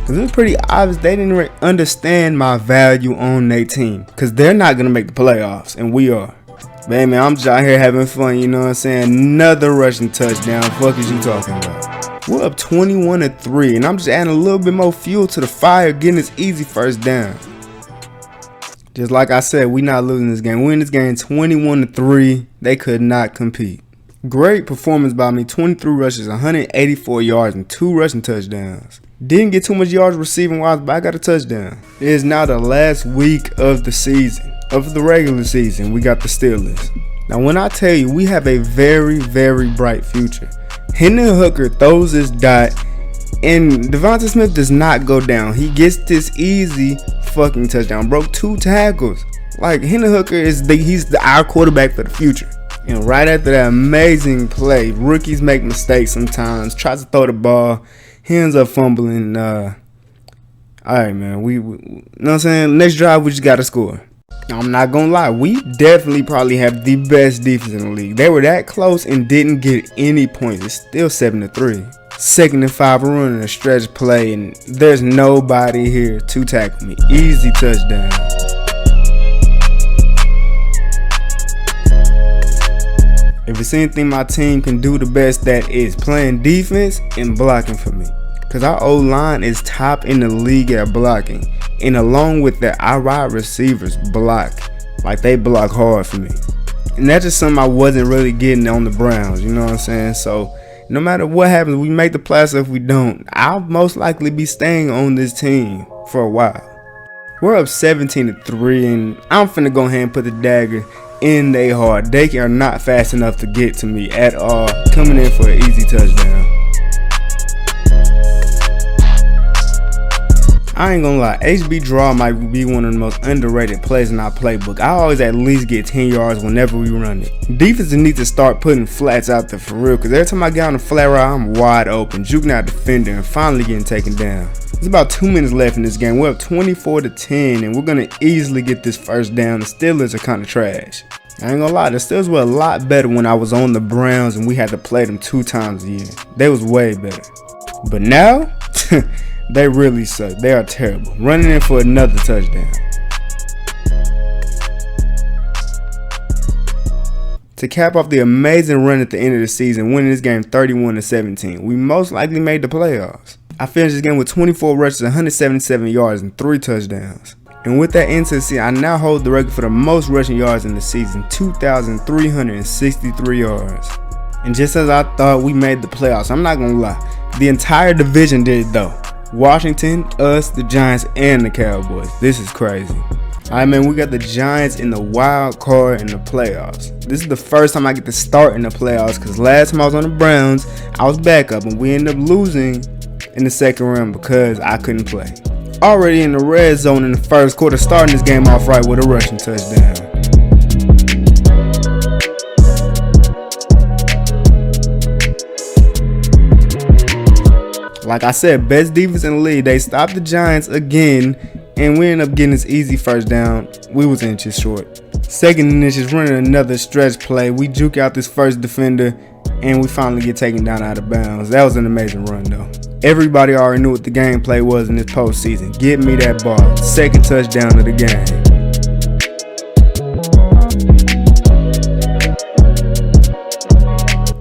Speaker 1: Because it's pretty obvious they didn't really understand my value on their team because they're not going to make the playoffs, and we are. But hey, man, I'm just out here having fun, you know what I'm saying? Another rushing touchdown. Fuck is you talking about? We're up 21-3, and I'm just adding a little bit more fuel to the fire, getting this easy first down. Just like I said, we not losing this game. We in this game 21-3. They could not compete. Great performance by me. 23 rushes, 184 yards, and 2 rushing touchdowns. Didn't get too much yards receiving wise, but I got a touchdown. It is now the last week of the season, of the regular season. We got the Steelers. Now, when I tell you, we have a very, very bright future. Hendon Hooker throws this dot, and Devonta Smith does not go down. He gets this easy fucking touchdown. Broke 2 tackles. Like, Hendon Hooker is our quarterback for the future. And right after that amazing play, rookies make mistakes sometimes. Tries to throw the ball. He ends up fumbling. Alright, man. We you know what I'm saying? Next drive, we just got to score. I'm not gonna lie, we definitely probably have the best defense in the league. They were that close and didn't get any points. It's still 7-3. 2nd and 5, we're running a stretch play, and there's nobody here to tackle me. Easy touchdown. If it's anything my team can do the best, that is playing defense and blocking for me. Because our O-line is top in the league at blocking. And along with that, our wide receivers block. Like, they block hard for me. And that's just something I wasn't really getting on the Browns, you know what I'm saying? So, no matter what happens, we make the playoffs. If we don't, I'll most likely be staying on this team for a while. We're up 17-3, and I'm finna go ahead and put the dagger in their heart. They are not fast enough to get to me at all. Coming in for an easy touchdown. I ain't gonna lie, HB draw might be one of the most underrated plays in our playbook. I always at least get 10 yards whenever we run it. Defenses need to start putting flats out there for real, because every time I get on the flat route, I'm wide open, juking out defender, and finally getting taken down. There's about 2 minutes left in this game. We're up 24-10, and we're gonna easily get this first down. The Steelers are kind of trash. I ain't gonna lie, the Steelers were a lot better when I was on the Browns and we had to play them 2 times a year. They was way better. But now, they really suck. They are terrible. Running in for another touchdown. To cap off the amazing run at the end of the season, winning this game 31-17, we most likely made the playoffs. I finished this game with 24 rushes, 177 yards, and 3 touchdowns. And with that end to the season, I now hold the record for the most rushing yards in the season, 2,363 yards. And just as I thought, we made the playoffs. I'm not gonna lie, the entire division did it though. Washington, us, the Giants, and the Cowboys. This is crazy. Alright, man, we got the Giants in the wild card in the playoffs. This is the first time I get to start in the playoffs, because last time I was on the Browns, I was backup, and we ended up losing in the second round because I couldn't play. Already in the red zone in the first quarter, starting this game off right with a rushing touchdown. Like I said, best defense in the league. They stopped the Giants again, and we ended up getting this easy first down. We was inches short. Second and inches, running another stretch play. We juke out this first defender, and we finally get taken down out of bounds. That was an amazing run, though. Everybody already knew what the gameplay was in this postseason. Get me that ball. Second touchdown of the game.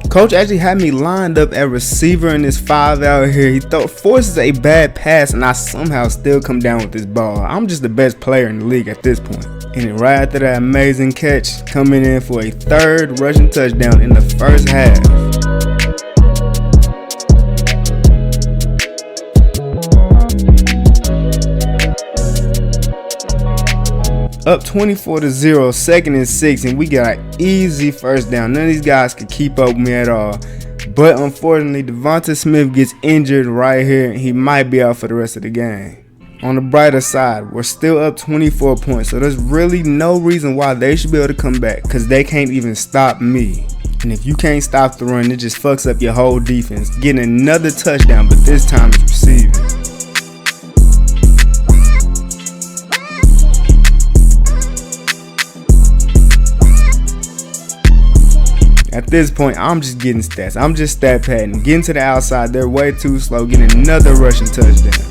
Speaker 1: Coach actually had me lined up at receiver in this 5 out here. He forces a bad pass, and I somehow still come down with this ball. I'm just the best player in the league at this point. And then right after that amazing catch, coming in for a 3rd rushing touchdown in the first half. Up 24-0, 2nd and 6, and we got an easy first down. None of these guys could keep up with me at all. But unfortunately, Devonta Smith gets injured right here, and he might be out for the rest of the game. On the brighter side, we're still up 24 points, so there's really no reason why they should be able to come back, because they can't even stop me. And if you can't stop the run, it just fucks up your whole defense. Getting another touchdown, but this time it's receiving. At this point, I'm just getting stats. I'm just stat padding. Getting to the outside, they're way too slow. Getting another rushing touchdown.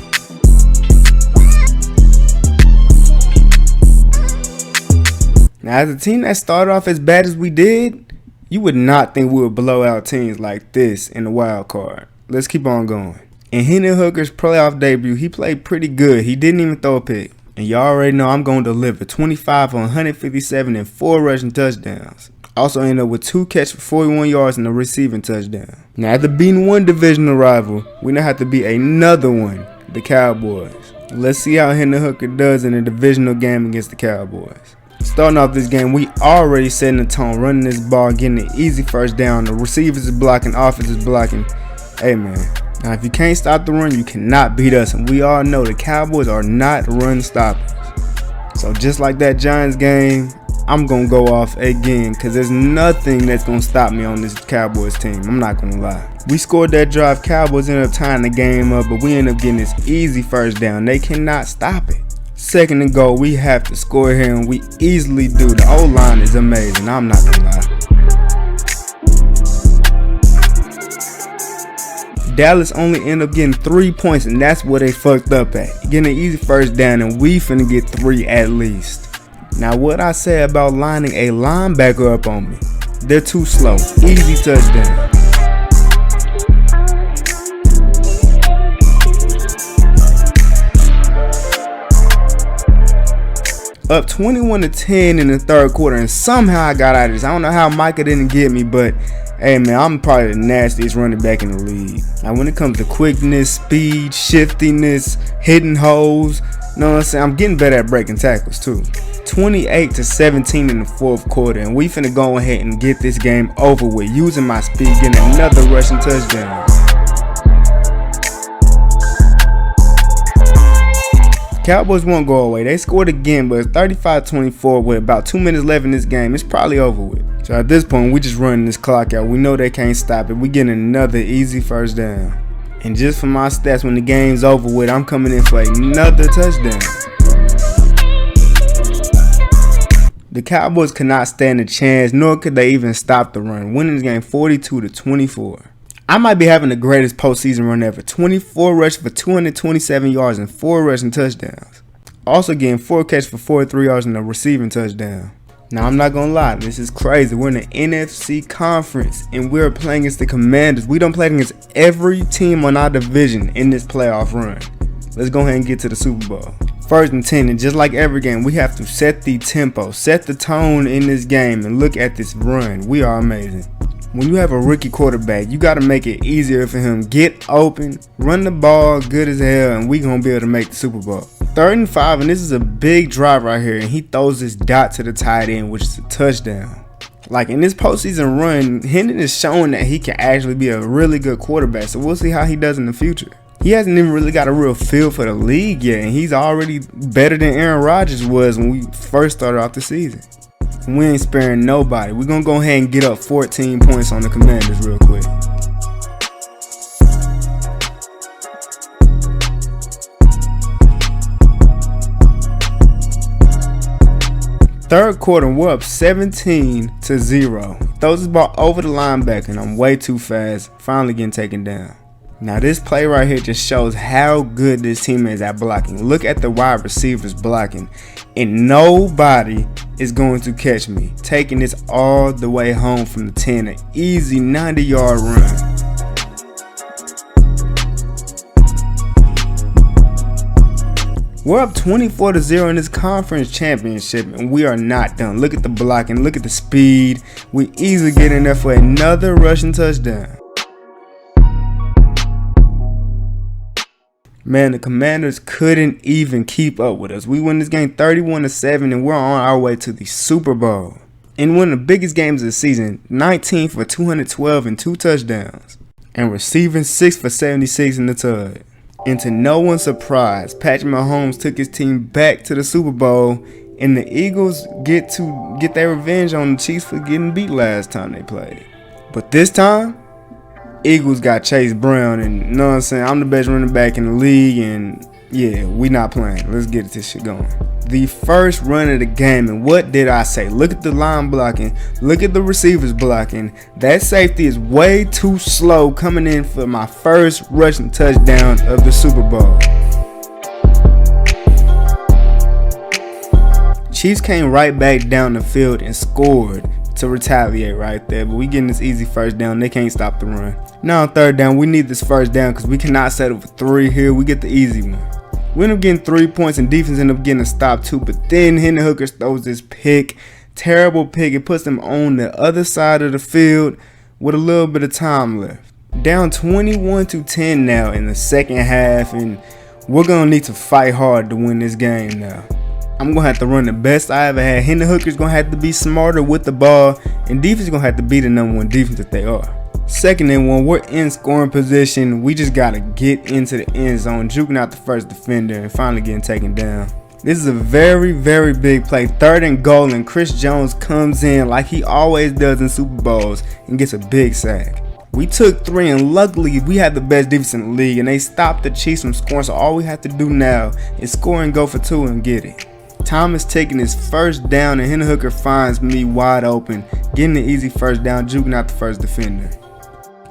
Speaker 1: Now, as a team that started off as bad as we did, you would not think we would blow out teams like this in the wild card. Let's keep on going. In Hendon Hooker's playoff debut, he played pretty good. He didn't even throw a pick. And y'all already know I'm going to deliver. 25 on 157 and 4 rushing touchdowns. Also ended up with 2 catches for 41 yards and a receiving touchdown. Now, after beating one divisional rival, we now have to beat another one, the Cowboys. Let's see how Hendon Hooker does in a divisional game against the Cowboys. Starting off this game, we already setting the tone, running this ball, getting an easy first down. The receivers is blocking, offense is blocking. Hey, man. Now, if you can't stop the run, you cannot beat us. And we all know the Cowboys are not run stoppers. So just like that Giants game, I'm going to go off again because there's nothing that's going to stop me on this Cowboys team. I'm not going to lie. We scored that drive. Cowboys ended up tying the game up, but we ended up getting this easy first down. They cannot stop it. 2nd and goal, we have to score here, and we easily do. The O-line is amazing, I'm not gonna lie. Dallas only ended up getting 3 points, and that's where they fucked up at. Getting an easy first down, and we finna get 3 at least. Now, what I say about lining a linebacker up on me? They're too slow. Easy touchdown. Up 21-10 in the 3rd quarter, and somehow I got out of this. I don't know how Micah didn't get me, but hey man, I'm probably the nastiest running back in the league. Now when it comes to quickness, speed, shiftiness, hitting holes, you know what I'm saying? I'm getting better at breaking tackles too. 28-17 in the 4th quarter, and we finna go ahead and get this game over with using my speed, getting another rushing touchdown. Cowboys won't go away. They scored again, but it's 35-24 with about 2 minutes left in this game. It's probably over with. So at this point, we just running this clock out. We know they can't stop it. We getting another easy first down. And just for my stats, when the game's over with, I'm coming in for another touchdown. The Cowboys could not stand a chance, nor could they even stop the run, winning this game 42-24. I might be having the greatest postseason run ever. 24 rushes for 227 yards and 4 rushing touchdowns. Also getting 4 catches for 43 yards and a receiving touchdown. Now I'm not gonna lie, this is crazy. We're in the NFC conference and we're playing against the Commanders. We done played against every team on our division in this playoff run. Let's go ahead and get to the Super Bowl. 1st and 10, and just like every game, we have to set the tempo, set the tone in this game, and look at this run. We are amazing. When you have a rookie quarterback, you got to make it easier for him. Get open, run the ball good as hell, and we going to be able to make the Super Bowl. 3rd and 5, and this is a big drive right here, and he throws this dot to the tight end, which is a touchdown. Like in this postseason run, Hendon is showing that he can actually be a really good quarterback, so we'll see how he does in the future. He hasn't even really got a real feel for the league yet, and he's already better than Aaron Rodgers was when we first started off the season. We ain't sparing nobody. We're going to go ahead and get up 14 points on the Commanders real quick. Third quarter, we're up 17-0. Throws this ball over the linebacker, and I'm way too fast. Finally getting taken down. Now this play right here just shows how good this team is at blocking. Look at the wide receivers blocking, and nobody is going to catch me. Taking this all the way home from the 10, an easy 90-yard run. We're up 24-0 in this conference championship, and we are not done. Look at the blocking, look at the speed. We easily get in there for another rushing touchdown. Man, the Commanders couldn't even keep up with us. We win this game 31-7, and we're on our way to the Super Bowl. In one of the biggest games of the season, 19 for 212 and 2 touchdowns. And receiving 6 for 76 in the tug. And to no one's surprise, Patrick Mahomes took his team back to the Super Bowl, and the Eagles get their revenge on the Chiefs for getting beat last time they played. But this time, Eagles got Chase Brown, and you know what I'm saying, I'm the best running back in the league, and yeah, we not playing. Let's get this shit going. The first run of the game, and what did I say? Look at the line blocking. Look at the receivers blocking. That safety is way too slow coming in for my first rushing touchdown of the Super Bowl. Chiefs came right back down the field and scored to retaliate right there, but we getting this easy first down. They can't stop the run. Now on 3rd down, we need this first down because we cannot settle for 3 here. We get the easy one. We end up getting 3 points, and defense end up getting a stop too, but then Hendon Hooker throws this pick, terrible pick. It puts them on the other side of the field with a little bit of time left. Down 21-10 now in the 2nd half, and we're gonna need to fight hard to win this game now. I'm going to have to run the best I ever had. Hendon Hooker's going to have to be smarter with the ball, and defense is going to have to be the #1 defense that they are. 2nd and 1, we're in scoring position. We just got to get into the end zone, juking out the first defender, and finally getting taken down. This is a very, very big play. 3rd and goal, and Chris Jones comes in like he always does in Super Bowls and gets a big sack. We took 3, and luckily we had the best defense in the league, and they stopped the Chiefs from scoring, so all we have to do now is score and go for 2 and get it. Thomas taking his first down, and Hendon Hooker finds me wide open, getting an easy first down, juking out the first defender.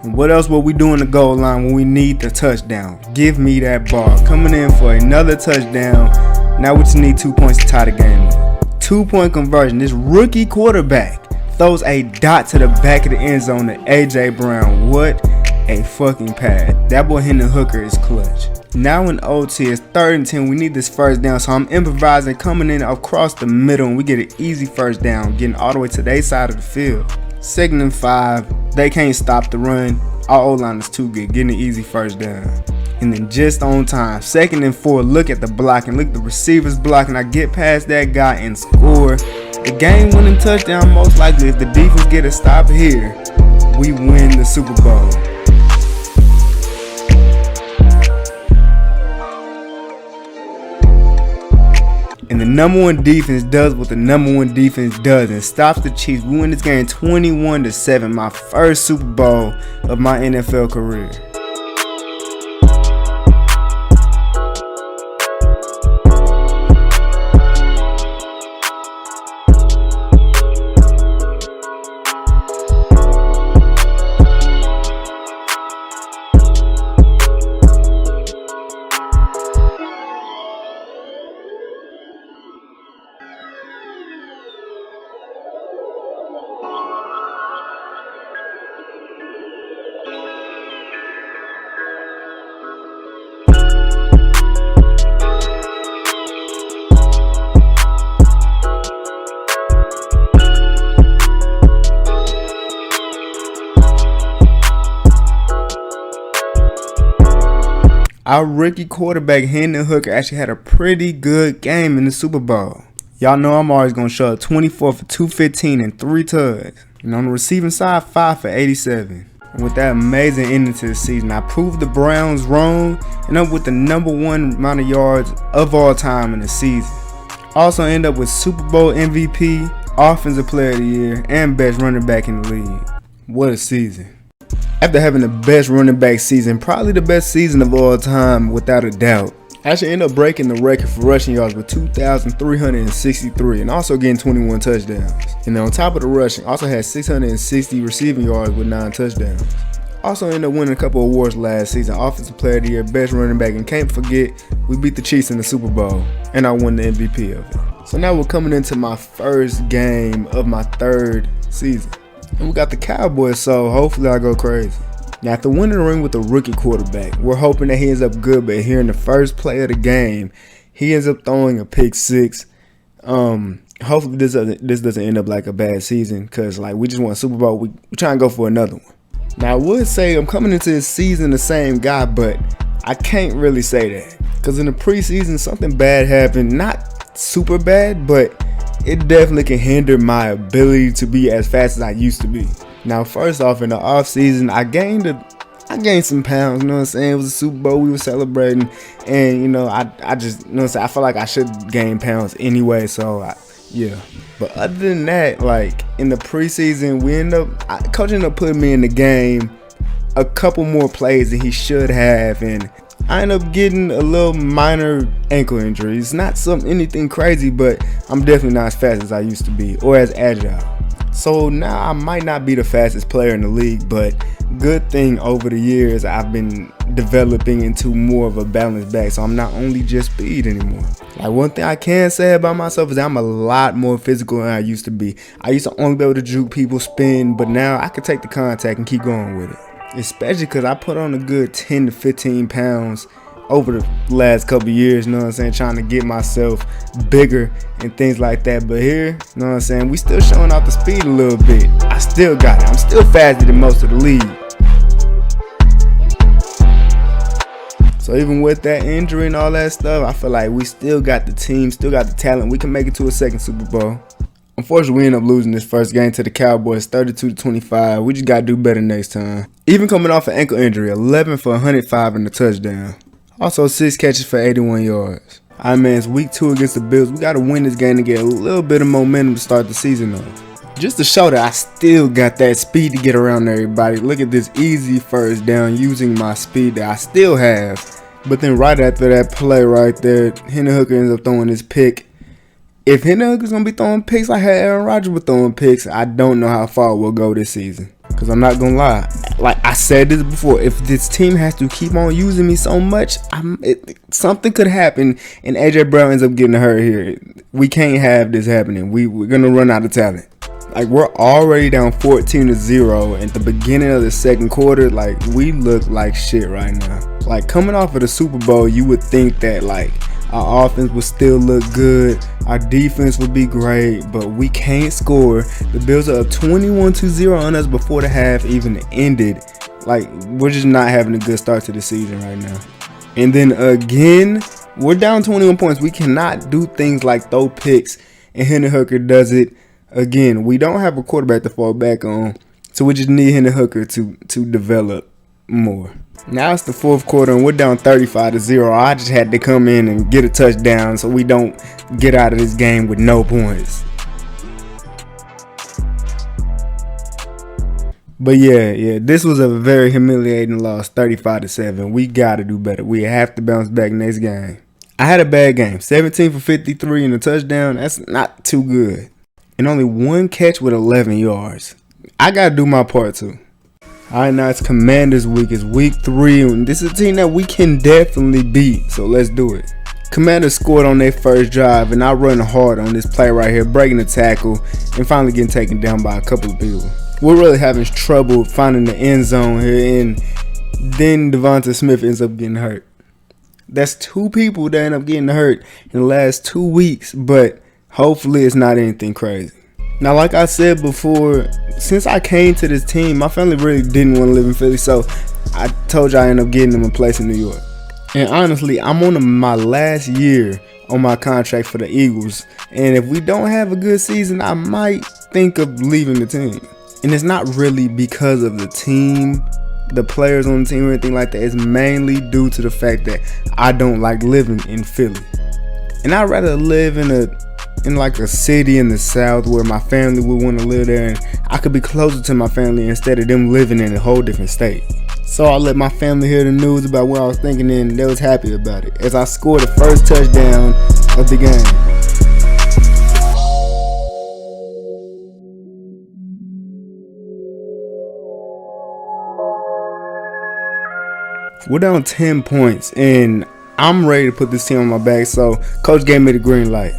Speaker 1: And what else will we do in the goal line when we need the touchdown? Give me that ball. Coming in for another touchdown. Now we just need 2 points to tie the game up. 2-point conversion. This rookie quarterback throws a dot to the back of the end zone to A.J. Brown. What a fucking pass. That boy Hendon Hooker is clutch. Now in OT, it's 3rd and 10. We need this first down, so I'm improvising, coming in across the middle, and we get an easy first down, getting all the way to their side of the field. 2nd and 5. They can't stop the run. Our O-line is too good, getting an easy first down. And then just on time, 2nd and 4. Look at the blocking. Look at the receivers blocking. I get past that guy and score. The game-winning touchdown, most likely. If the defense get a stop here, we win the Super Bowl. And the number 1 defense does what the number 1 defense does and stops the Chiefs. We win this game 21-7, my first Super Bowl of my NFL career. Our rookie quarterback, Hendon Hooker, actually had a pretty good game in the Super Bowl. Y'all know I'm always going to show up 24 for 215 and 3 tugs. And on the receiving side, 5 for 87. And with that amazing ending to the season, I proved the Browns wrong and up with the number 1 amount of yards of all time in the season. Also end up with Super Bowl MVP, Offensive Player of the Year, and best running back in the league. What a season. After having the best running back season, probably the best season of all time without a doubt, I actually ended up breaking the record for rushing yards with 2,363 and also getting 21 touchdowns. And then on top of the rushing, also had 660 receiving yards with 9 touchdowns. Also ended up winning a couple awards last season, Offensive Player of the Year, Best Running Back, and can't forget, we beat the Chiefs in the Super Bowl, and I won the MVP of it. So now we're coming into my first game of my 3rd season. And we got the Cowboys, so hopefully I go crazy. Now, after winning the ring with the rookie quarterback, we're hoping that he ends up good, but here in the first play of the game, he ends up throwing a pick 6. Hopefully this doesn't end up like a bad season, because like we just won a Super Bowl. We try and go for another one. Now, I would say I'm coming into this season the same guy, but I can't really say that, because in the preseason something bad happened. Not super bad, but it definitely can hinder my ability to be as fast as I used to be. Now, first off, in the off season, I gained some pounds, you know what I'm saying? It was a Super Bowl, we were celebrating, and you know, I just, you know what I'm saying, I feel like I should gain pounds anyway, so yeah. But other than that, like in the preseason, coach ended up putting me in the game a couple more plays than he should have, and I ended up getting a little minor ankle injury. It's not anything crazy, but I'm definitely not as fast as I used to be or as agile. So now I might not be the fastest player in the league, but good thing over the years I've been developing into more of a balanced back, so I'm not only just speed anymore. Like, one thing I can say about myself is that I'm a lot more physical than I used to be. I used to only be able to juke people, spin, but now I can take the contact and keep going with it. Especially because I put on a good 10 to 15 pounds over the last couple years, you know what I'm saying, trying to get myself bigger and things like that. But here, you know what I'm saying, we still showing off the speed a little bit. I still got it. I'm still faster than most of the league. So even with that injury and all that stuff, I feel like we still got the team, still got the talent. We can make it to a second Super Bowl. Unfortunately, we ended up losing this first game to the Cowboys 32-25. We just got to do better next time. Even coming off an ankle injury, 11 for 105 and a touchdown. Also 6 catches for 81 yards. Alright, man, it's week 2 against the Bills. We got to win this game to get a little bit of momentum to start the season off. Just to show that I still got that speed to get around everybody. Look at this easy first down using my speed that I still have. But then right after that play right there, Hendon Hooker ends up throwing his pick. If Hendon Hooker's going to be throwing picks like Aaron Rodgers was throwing picks, I don't know how far we'll go this season. Because I'm not going to lie. Like I said this before, if this team has to keep on using me so much, something could happen and AJ Brown ends up getting hurt here. We can't have this happening. We're going to run out of talent. Like we're already down 14-0 at the beginning of the second quarter. Like we look like shit right now. Like coming off of the Super Bowl, you would think that like our offense would still look good, our defense would be great, but we can't score. The Bills are up 21-0 on us before the half even ended. Like we're just not having a good start to the season right now. And then again, we're down 21 points. We cannot do things like throw picks, and Hendon Hooker does it. Again, we don't have a quarterback to fall back on, so we just need Hendon Hooker to develop more. Now it's the fourth quarter and we're down 35-0. I just had to come in and get a touchdown so we don't get out of this game with no points. But yeah, this was a very humiliating loss, 35-7. We got to do better. We have to bounce back next game. I had a bad game, 17 for 53 and a touchdown. That's not too good. And only one catch with 11 yards. I got to do my part too. Alright, now it's Commanders week. It's week 3. And this is a team that we can definitely beat. So let's do it. Commanders scored on their first drive. And I run hard on this play right here. Breaking the tackle. And finally getting taken down by a couple of people. We're really having trouble finding the end zone here. And then Devonta Smith ends up getting hurt. That's 2 people that end up getting hurt in the last 2 weeks. But hopefully it's not anything crazy. Now, like I said before, since I came to this team, my family really didn't want to live in Philly, so I told you I ended up getting them a place in New York. And honestly, I'm on my last year on my contract for the Eagles, and if we don't have a good season, I might think of leaving the team. And it's not really because of the team, the players on the team or anything like that. It's mainly due to the fact that I don't like living in Philly. And I'd rather live in like a city in the South where my family would want to live there and I could be closer to my family instead of them living in a whole different state. So I let my family hear the news about what I was thinking and they was happy about it as I scored the first touchdown of the game. We're down 10 points and I'm ready to put this team on my back, so coach gave me the green light.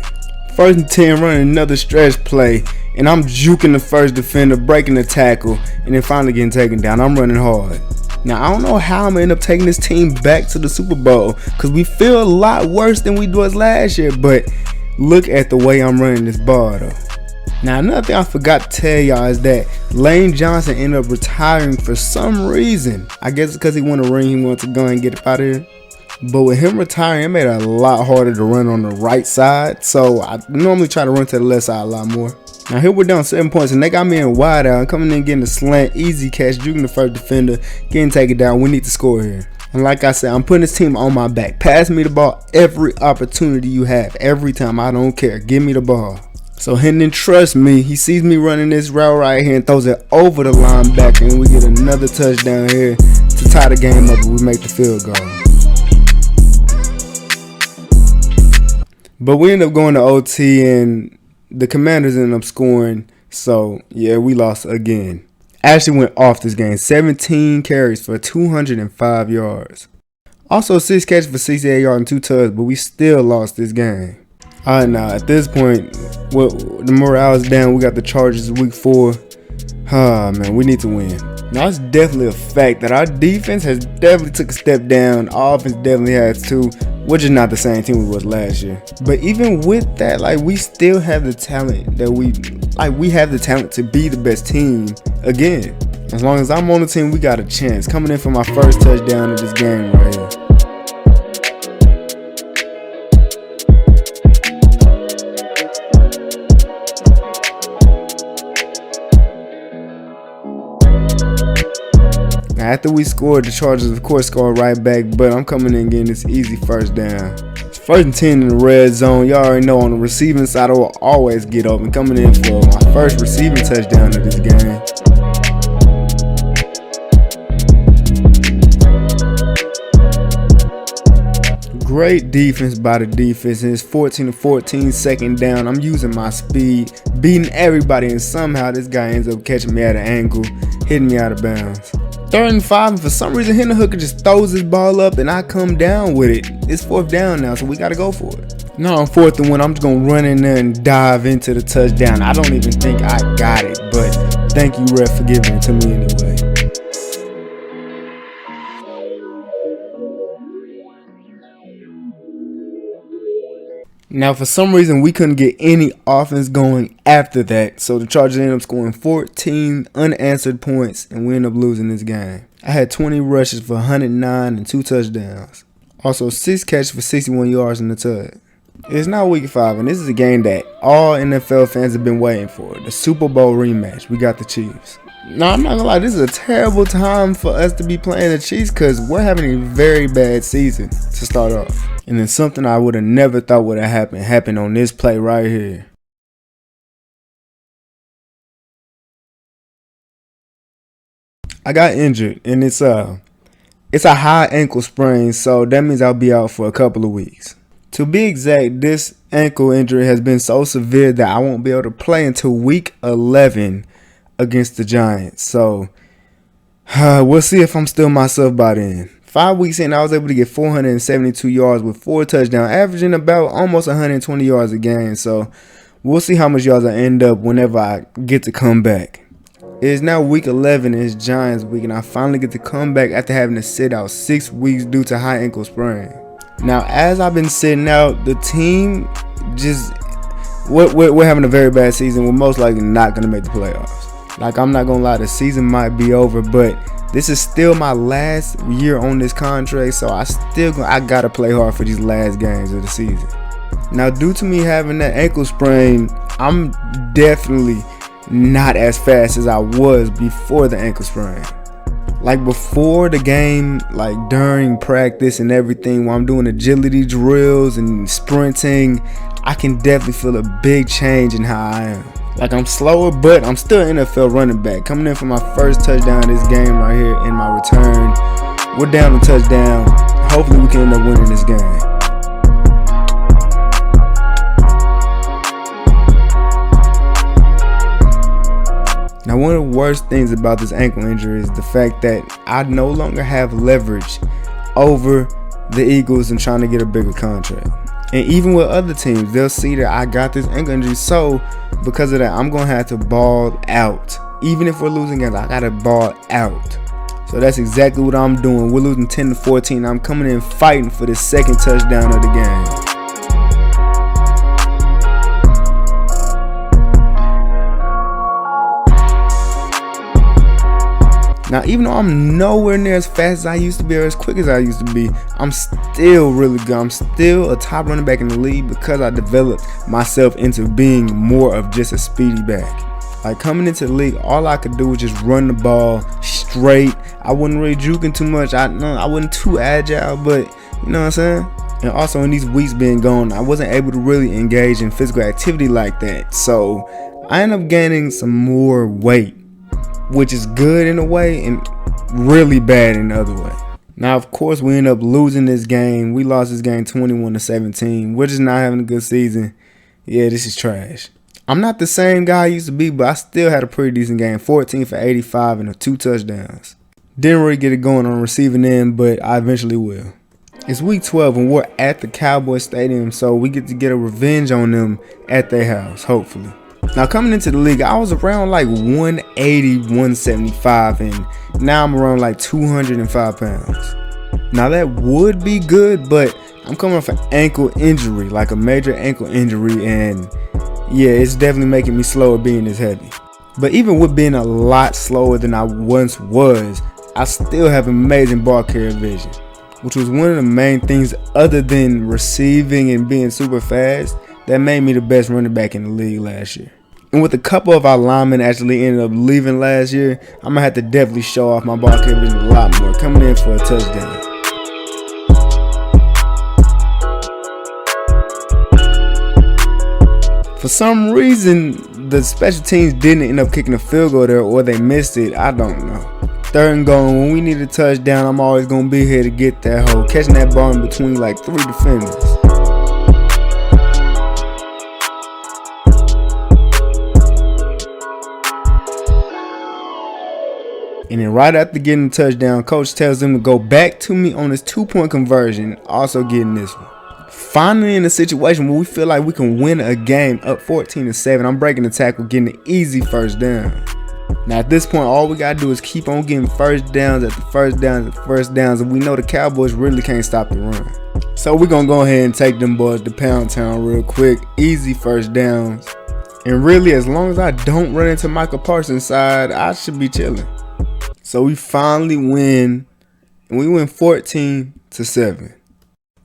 Speaker 1: 1st and 10, running another stretch play, and I'm juking the first defender, breaking the tackle, and then finally getting taken down. I'm running hard. Now, I don't know how I'm going to end up taking this team back to the Super Bowl because we feel a lot worse than we was last year, but look at the way I'm running this ball, though. Now, another thing I forgot to tell y'all is that Lane Johnson ended up retiring for some reason. I guess it's because he won a ring. He wanted to go and get up out of here. But with him retiring, it made it a lot harder to run on the right side. So I normally try to run to the left side a lot more. Now here we're down 7 points and they got me in wide out. Coming in getting a slant, easy catch, juking the first defender, getting taken down. We need to score here. And like I said, I'm putting this team on my back. Pass me the ball every opportunity you have. Every time. I don't care. Give me the ball. So Hendon trusts me. He sees me running this route right here and throws it over the linebacker. And we get another touchdown here to tie the game up and we make the field goal. But we end up going to OT and the Commanders end up scoring. So, yeah, we lost again. Ashley went off this game. 17 carries for 205 yards. Also, 6 catches for 68 yards and 2 tugs, but we still lost this game. All right, now, at this point, the morale is down. We got the Chargers week 4. Man, we need to win. Now, it's definitely a fact that our defense has definitely took a step down. Our offense definitely has too. We're just not the same team we was last year. But even with that, like, we still have the talent that we have the talent to be the best team again. As long as I'm on the team, we got a chance. Coming in for my first touchdown of this game right here. After we scored, the Chargers, of course, scored right back, but I'm coming in getting this easy first down. It's First and 10 in the red zone. Y'all already know on the receiving side I will always get open. Coming in for my first receiving touchdown of this game. Great defense by the defense. And it's 14-14, second down. I'm using my speed, beating everybody, and somehow this guy ends up catching me at an angle, hitting me out of bounds. 3rd and 5, and for some reason Hendon Hooker just throws his ball up and I come down with it. It's 4th down now, so we got to go for it. Now on 4th and 1, I'm just going to run in there and dive into the touchdown. I don't even think I got it, but thank you, ref, for giving it to me anyway. Now, for some reason, we couldn't get any offense going after that, so the Chargers ended up scoring 14 unanswered points, and we ended up losing this game. I had 20 rushes for 109 and 2 touchdowns. Also, 6 catches for 61 yards in the tug. It's now week 5, and this is a game that all NFL fans have been waiting for. The Super Bowl rematch. We got the Chiefs. Now, I'm not gonna lie, this is a terrible time for us to be playing the Chiefs because we're having a very bad season to start off. And then something I would have never thought would have happened on this play right here. I got injured, and it's a high ankle sprain, so that means I'll be out for a couple of weeks. To be exact, this ankle injury has been so severe that I won't be able to play until week 11 against the Giants. So we'll see if I'm still myself by then. 5 weeks in, I was able to get 472 yards with 4 touchdowns, averaging about almost 120 yards a game. So we'll see how much yards I end up whenever I get to come back. It is now week 11 and it's Giants week, and I finally get to come back after having to sit out 6 weeks due to high ankle sprain. Now, as I've been sitting out, the team just we're having a very bad season. We're most likely not going to make the playoffs. Like, I'm not going to lie, the season might be over, but this is still my last year on this contract, so I got to play hard for these last games of the season. Now, due to me having that ankle sprain, I'm definitely not as fast as I was before the ankle sprain. Like, before the game, like during practice and everything, while I'm doing agility drills and sprinting, I can definitely feel a big change in how I am. Like, I'm slower, but I'm still an NFL running back. Coming in for my first touchdown of this game right here in my return. We're down a touchdown. Hopefully we can end up winning this game. Now, one of the worst things about this ankle injury is the fact that I no longer have leverage over the Eagles and trying to get a bigger contract. And even with other teams, they'll see that I got this ankle injury. So, because of that, I'm going to have to ball out. Even if we're losing games, I got to ball out. So, that's exactly what I'm doing. We're losing 10-14. I'm coming in fighting for the second touchdown of the game. Now, even though I'm nowhere near as fast as I used to be or as quick as I used to be, I'm still really good. I'm still a top running back in the league because I developed myself into being more of just a speedy back. Like, coming into the league, all I could do was just run the ball straight. I wasn't really juking too much. I wasn't too agile, but you know what I'm saying? And also, in these weeks being gone, I wasn't able to really engage in physical activity like that. So I ended up gaining some more weight, which is good in a way and really bad in the other way. Now, of course, we end up losing this game. We lost this game 21-17. We're just not having a good season. Yeah, this is trash. I'm not the same guy I used to be, but I still had a pretty decent game. 14 for 85 and 2 touchdowns. Didn't really get it going on receiving end, but I eventually will. It's week 12 and we're at the Cowboys Stadium, so we get to get a revenge on them at their house, hopefully. Now, coming into the league, I was around like 180, 175, and now I'm around like 205 pounds. Now, that would be good, but I'm coming off an ankle injury, like a major ankle injury, and yeah, it's definitely making me slower being this heavy. But even with being a lot slower than I once was, I still have amazing ball carrier vision, which was one of the main things other than receiving and being super fast that made me the best running back in the league last year. And with a couple of our linemen actually ended up leaving last year, I'm going to have to definitely show off my ball carrier vision a lot more, coming in for a touchdown. For some reason, the special teams didn't end up kicking a field goal there, or they missed it. I don't know. 3rd and goal. When we need a touchdown, I'm always going to be here to get that hole. Catching that ball in between like 3 defenders. And then right after getting the touchdown, coach tells them to go back to me on this 2-point conversion, also getting this one. Finally in a situation where we feel like we can win a game up 14-7, I'm breaking the tackle, getting an easy 1st down. Now at this point, all we got to do is keep on getting 1st downs at the 1st downs at the 1st downs, and we know the Cowboys really can't stop the run. So we're going to go ahead and take them boys to Pound Town real quick. Easy 1st downs. And really, as long as I don't run into Michael Parsons' side, I should be chilling. So we finally win, and we win 14-7.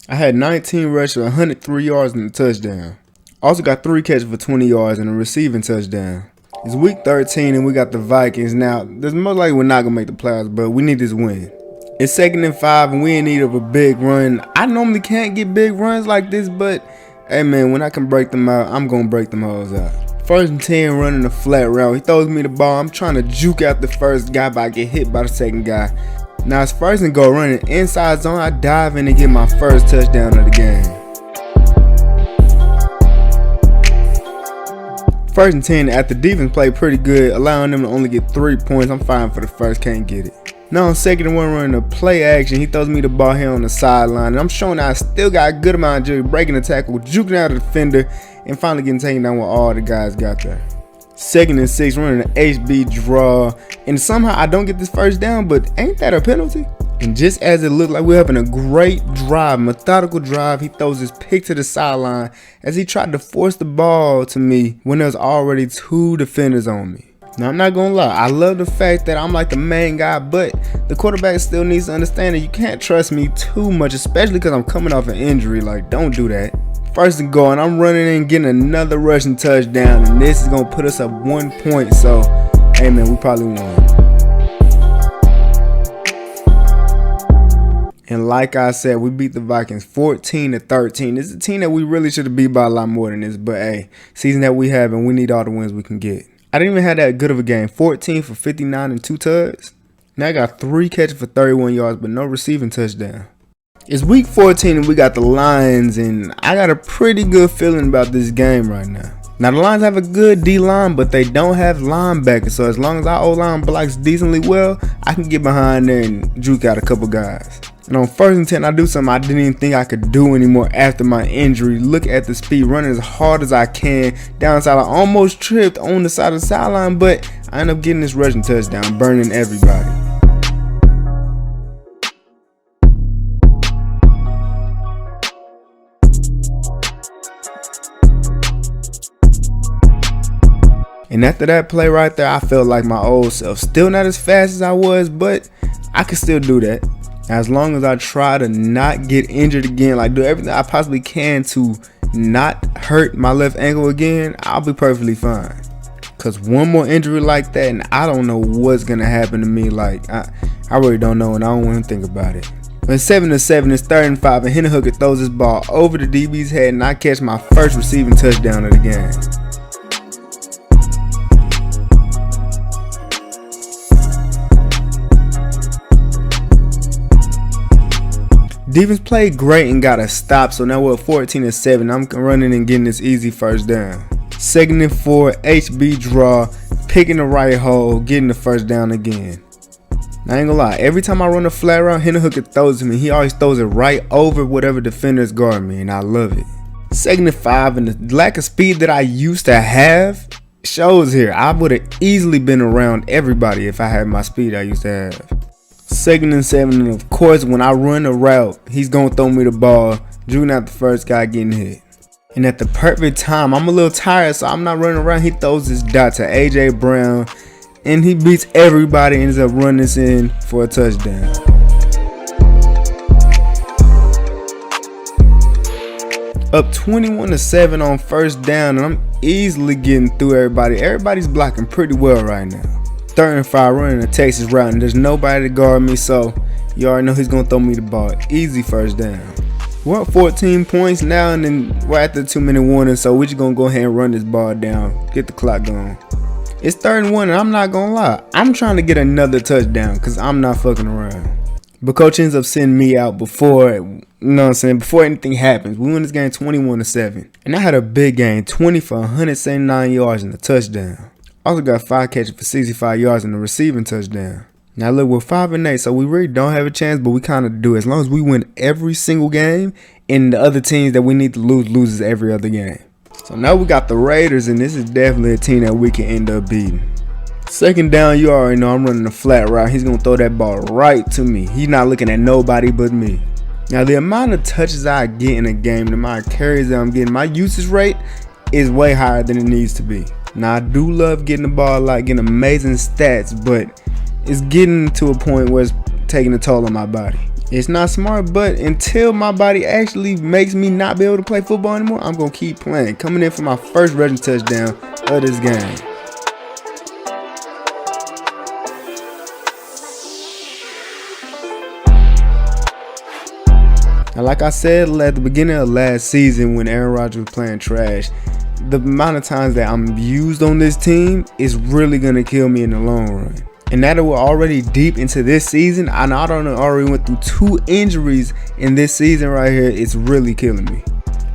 Speaker 1: I had 19 rushes, 103 yards, and a touchdown. Also got 3 catches for 20 yards and a receiving touchdown. It's week 13, and we got the Vikings. Now, there's most likely we're not going to make the playoffs, but we need this win. It's 2nd and 5, and we in need of a big run. I normally can't get big runs like this, but, hey, man, when I can break them out, I'm going to break them hoes out. 1st and 10, running a flat route. He throws me the ball. I'm trying to juke out the 1st guy, but I get hit by the 2nd guy. Now it's 1st and goal, running inside zone. I dive in and get my 1st touchdown of the game. 1st and 10, after defense played pretty good, allowing them to only get 3 points. I'm fine for the 1st, can't get it. Now on 2nd and 1, running a play action. He throws me the ball here on the sideline, and I'm showing that I still got a good amount of agility, breaking the tackle, juking out the defender, and finally getting taken down with all the guys got there. 2nd and 6, running an HB draw, and somehow I don't get this 1st down, but ain't that a penalty? And just as it looked like we're having a great drive, methodical drive, he throws his pick to the sideline as he tried to force the ball to me when there's already 2 defenders on me. Now, I'm not gonna lie, I love the fact that I'm like the main guy, but the quarterback still needs to understand that you can't trust me too much, especially because I'm coming off an injury. Like, don't do that. 1st and goal, and I'm running in, getting another rushing touchdown, and this is gonna put us up 1 point. So, hey man, we probably won. And like I said, we beat the Vikings 14-13. This is a team that we really should have beat by a lot more than this. But hey, season that we have, and we need all the wins we can get. I didn't even have that good of a game. 14 for 59 and 2 tugs. Now I got 3 catches for 31 yards, but no receiving touchdown. It's week 14 and we got the Lions, and I got a pretty good feeling about this game right now. Now the Lions have a good D-line, but they don't have linebackers. So as long as our O-line blocks decently well, I can get behind there and juke out a couple guys. And on 1st and 10, I do something I didn't even think I could do anymore after my injury. Look at the speed, running as hard as I can. Downside, I almost tripped on the side of the sideline, but I end up getting this rushing touchdown, burning everybody. And after that play right there, I felt like my old self. Still not as fast as I was, but I could still do that. As long as I try to not get injured again, like do everything I possibly can to not hurt my left ankle again, I'll be perfectly fine. Cause one more injury like that, and I don't know what's gonna happen to me. Like I really don't know, and I don't want to think about it. When 7-7, it's 3rd and 5, and Henry Hooker throws this ball over the DB's head, and I catch my first receiving touchdown of the game. Defense played great and got a stop, so now we're 14-7. I'm running and getting this easy 1st down. 2nd and 4, HB draw, picking the right hole, getting the 1st down again. Now I ain't gonna lie, every time I run a flat route, Henry Hooker throws to me. He always throws it right over whatever defenders guard me, and I love it. 2nd and 5, and the lack of speed that I used to have shows here. I would have easily been around everybody if I had my speed I used to have. 2nd and 7, and of course when I run a route, he's gonna throw me the ball, juking out the 1st guy getting hit. And at the perfect time, I'm a little tired, so I'm not running around. He throws this dot to AJ Brown, and he beats everybody and ends up running this in for a touchdown. Up 21-7 on 1st down, and I'm easily getting through everybody. Everybody's blocking pretty well right now. 3rd and 5, running a Texas route, and there's nobody to guard me, so you already know he's gonna throw me the ball. Easy 1st down. We're up 14 points now, and then we're at the 2-minute warning, so we're just gonna go ahead and run this ball down, get the clock going. It's 3rd and 1, and I'm not gonna lie, I'm trying to get another touchdown because I'm not fucking around. But coach ends up sending me out before, you know what I'm saying, before anything happens. We win this game 21-7. And I had a big game, 20 for 179 yards and a touchdown. Also got 5 catches for 65 yards and a receiving touchdown. Now look, we're 5-8, so we really don't have a chance, but we kind of do. As long as we win every single game, and the other teams that we need to lose loses every other game. So now we got the Raiders, and this is definitely a team that we can end up beating. 2nd down, you already know I'm running a flat route. He's going to throw that ball right to me. He's not looking at nobody but me. Now, the amount of touches I get in a game, the amount of carries that I'm getting, my usage rate is way higher than it needs to be. Now, I do love getting the ball a lot, getting amazing stats, but it's getting to a point where it's taking a toll on my body. It's not smart, but until my body actually makes me not be able to play football anymore, I'm going to keep playing. Coming in for my first rushing touchdown of this game. Now, like I said at the beginning of last season when Aaron Rodgers was playing trash, the amount of times that I'm used on this team is really going to kill me in the long run. And now that we're already deep into this season, I already went through 2 injuries in this season right here. It's really killing me.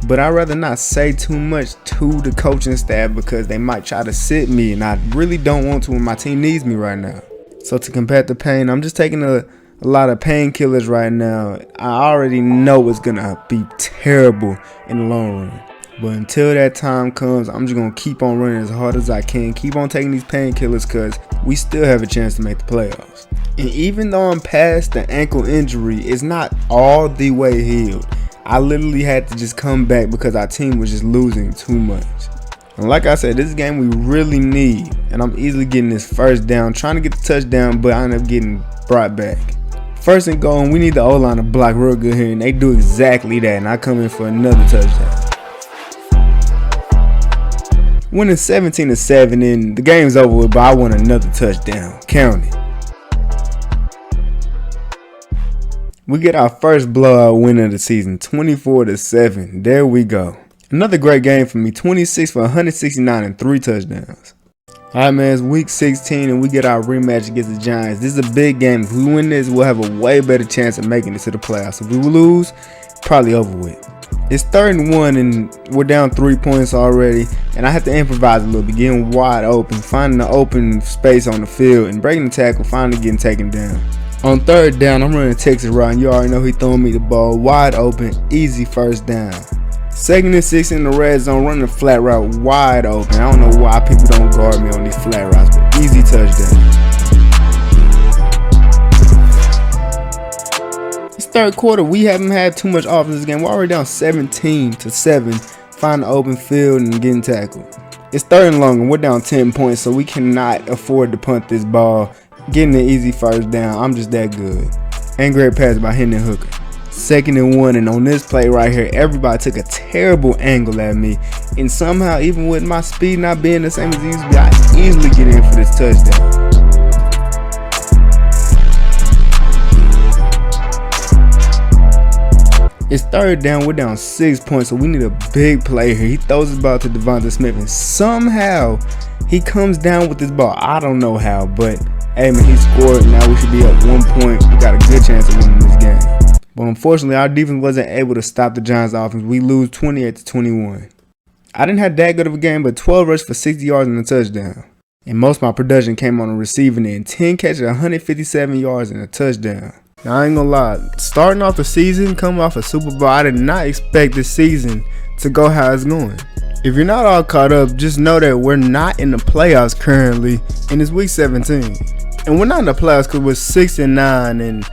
Speaker 1: But I'd rather not say too much to the coaching staff because they might try to sit me, and I really don't want to when my team needs me right now. So to combat the pain, I'm just taking a lot of painkillers right now. I already know it's gonna be terrible in the long run. But until that time comes, I'm just gonna keep on running as hard as I can. Keep on taking these painkillers because we still have a chance to make the playoffs. And even though I'm past the ankle injury, it's not all the way healed. I literally had to just come back because our team was just losing too much. And like I said, this game we really need. And I'm easily getting this 1st down, trying to get the touchdown, but I end up getting brought back. 1st and goal, and we need the O-line to block real good here, and they do exactly that, and I come in for another touchdown. Winning 17-7, and the game's over with, but I want another touchdown. Count it. We get our first blowout win of the season, 24-7. There we go. Another great game for me, 26 for 169 and 3 touchdowns. Alright man, it's week 16 and we get our rematch against the Giants. This is a big game. If we win this, we'll have a way better chance of making it to the playoffs. If we lose, probably over with. It's 3rd and 1 and we're down 3 points already. And I have to improvise a little bit, getting wide open, finding the open space on the field and breaking the tackle, finally getting taken down. On 3rd down, I'm running a Texas route and you already know he throwing me the ball wide open, easy 1st down. 2nd and 6 in the red zone, running a flat route wide open. I don't know why people don't guard me on these flat routes, but easy touchdown. It's 3rd quarter. We haven't had too much offense this game. We're already down 17-7. Find the open field and getting tackled. It's 3rd and long and we're down 10 points, so we cannot afford to punt this ball. Getting an easy 1st down. I'm just that good. And great pass by Hendon Hooker. 2nd and 1, and on this play right here, everybody took a terrible angle at me, and somehow, even with my speed not being the same as it used to be, I easily get in for this touchdown. It's 3rd down, we're down 6 points, so we need a big play here. He throws the ball to Devonta Smith, and somehow he comes down with this ball. I don't know how, but hey man, he scored. Now we should be up 1 point. We got a good chance of winning this game. But unfortunately, our defense wasn't able to stop the Giants' offense. We lose 28-21. I didn't have that good of a game, but 12 rushes for 60 yards and a touchdown. And most of my production came on the receiving end. 10 catches, 157 yards and a touchdown. Now, I ain't gonna lie. Starting off the season, coming off a Super Bowl, I did not expect this season to go how it's going. If you're not all caught up, just know that we're not in the playoffs currently, and it's week 17. And we're not in the playoffs because we're 6-9, and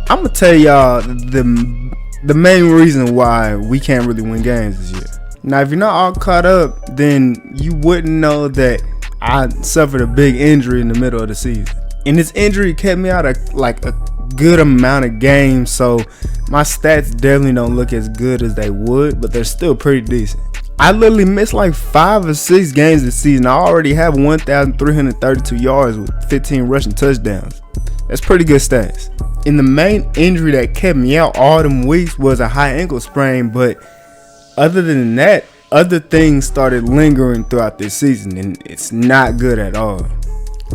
Speaker 1: I'm gonna tell y'all the main reason why we can't really win games this year. Now, if you're not all caught up, then you wouldn't know that I suffered a big injury in the middle of the season. And this injury kept me out of like a good amount of games, so my stats definitely don't look as good as they would, but they're still pretty decent. I literally missed like 5 or 6 games this season. I already have 1,332 yards with 15 rushing touchdowns. That's pretty good stats. And the main injury that kept me out all them weeks was a high ankle sprain. But other than that, other things started lingering throughout this season, and it's not good at all.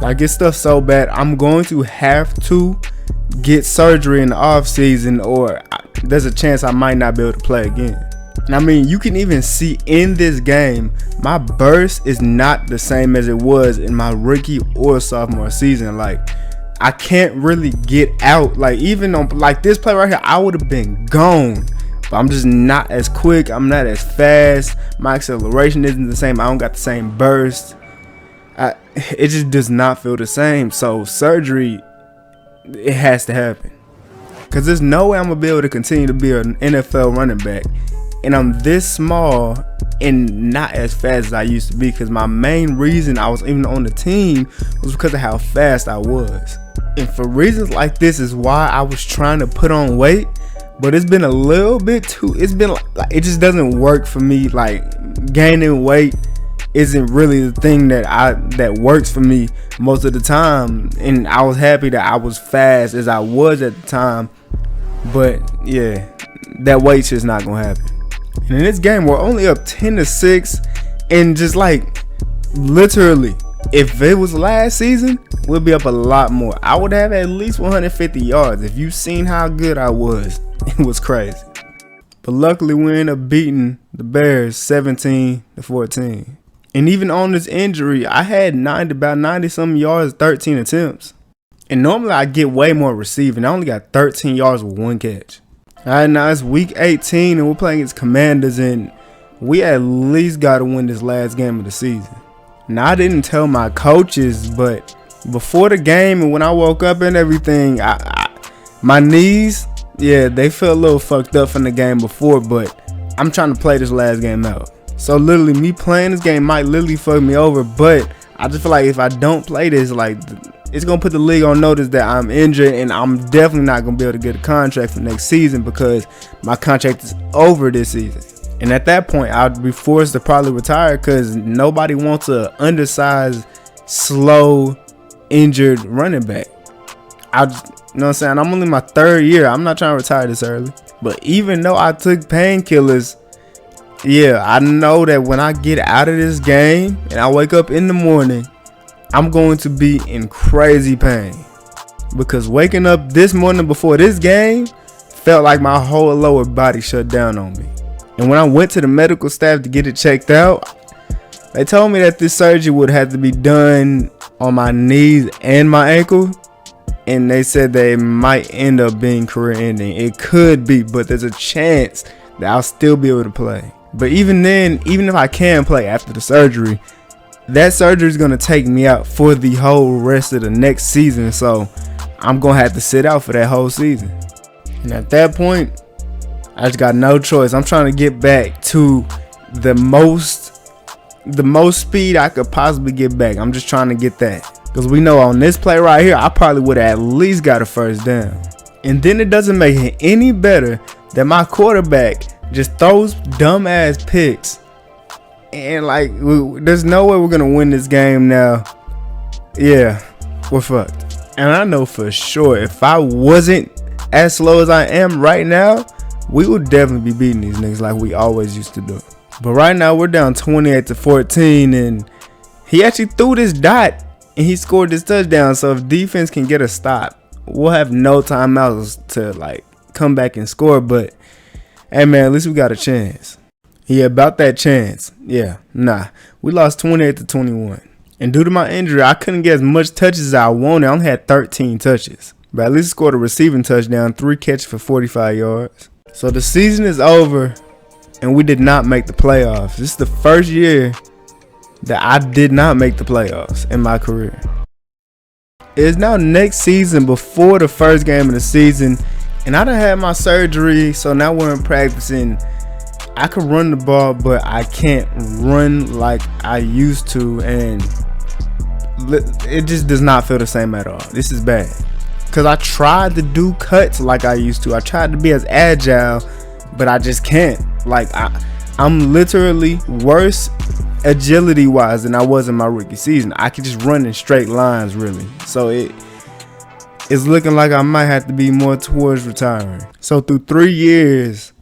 Speaker 1: Like, it's stuff so bad, I'm going to have to get surgery in the off season, or there's a chance I might not be able to play again. And I mean, you can even see in this game, my burst is not the same as it was in my rookie or sophomore season. Like, I can't really get out. Like, even on like this play right here, I would have been gone. But I'm just not as quick. I'm not as fast. My acceleration isn't the same. I don't got the same burst. It just does not feel the same. So surgery, it has to happen. Because there's no way I'm going to be able to continue to be an NFL running back. And I'm this small and not as fast as I used to be. Because my main reason I was even on the team was because of how fast I was. And for reasons like this is why I was trying to put on weight. But it's been a little bit too, it's been like, it just doesn't work for me. Like, gaining weight isn't really the thing that works for me most of the time. And I was happy that I was fast as I was at the time. But yeah, that weight's just not gonna happen. And in this game, we're only up 10-6, and just like literally, if it was last season, we'll be up a lot more. I would have at least 150 yards. If you've seen how good I was, it was crazy. But luckily, we ended up beating the Bears 17-14. And even on this injury, I had about 90 some yards, 13 attempts. And normally I get way more receiving. I only got 13 yards with 1 catch. All right, now it's week 18 and we're playing against Commanders, and we at least got to win this last game of the season. Now, I didn't tell my coaches, but before the game and when I woke up and everything, my knees, yeah, they felt a little fucked up from the game before, but I'm trying to play this last game out. So literally, me playing this game might literally fuck me over, but I just feel like if I don't play this, like, it's going to put the league on notice that I'm injured, and I'm definitely not going to be able to get a contract for next season because my contract is over this season. And at that point, I'd be forced to probably retire because nobody wants a undersized, slow, injured running back. You know what I'm saying? I'm only my 3rd year. I'm not trying to retire this early. But even though I took painkillers, yeah, I know that when I get out of this game and I wake up in the morning, I'm going to be in crazy pain. Because waking up this morning before this game felt like my whole lower body shut down on me. And when I went to the medical staff to get it checked out, they told me that this surgery would have to be done on my knees and my ankle. And they said that it might end up being career ending. It could be, but there's a chance that I'll still be able to play. But even then, even if I can play after the surgery, that surgery is going to take me out for the whole rest of the next season. So I'm going to have to sit out for that whole season. And at that point, I just got no choice. I'm trying to get back to the most speed I could possibly get back. I'm just trying to get that. Because we know on this play right here, I probably would have at least got a first down. And then it doesn't make it any better that my quarterback just throws dumbass picks. And like, there's no way we're going to win this game now. Yeah, we're fucked. And I know for sure if I wasn't as slow as I am right now, we would definitely be beating these niggas like we always used to do. But right now we're down 28-14, and he actually threw this dot and he scored this touchdown. So if defense can get a stop, we'll have no timeouts to like come back and score. But hey man, at least we got a chance. Yeah, about that chance. Yeah, nah. We lost 28-21. And due to my injury, I couldn't get as much touches as I wanted. I only had 13 touches. But at least scored a receiving touchdown, 3 catches for 45 yards. So the season is over, and we did not make the playoffs. This is the first year that I did not make the playoffs in my career. It is now next season before the first game of the season, and I done had my surgery, so now we're in practicing. I can run the ball, but I can't run like I used to, and it just does not feel the same at all. This is bad. Because I tried to do cuts like I used to. I tried to be as agile, but I just can't. Like, I'm literally worse agility-wise than I was in my rookie season. I could just run in straight lines, really. So it's looking like I might have to be more towards retiring. So through 3 years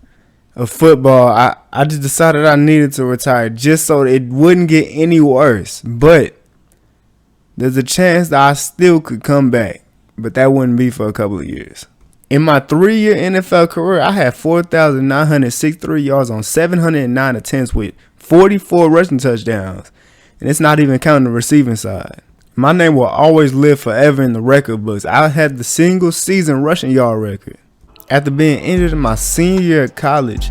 Speaker 1: of football, I just decided I needed to retire just so it wouldn't get any worse. But there's a chance that I still could come back, but that wouldn't be for a couple of years. In my 3-year NFL career, I had 4,963 yards on 709 attempts with 44 rushing touchdowns. And it's not even counting the receiving side. My name will always live forever in the record books. I had the single season rushing yard record. After being injured in my senior year of college,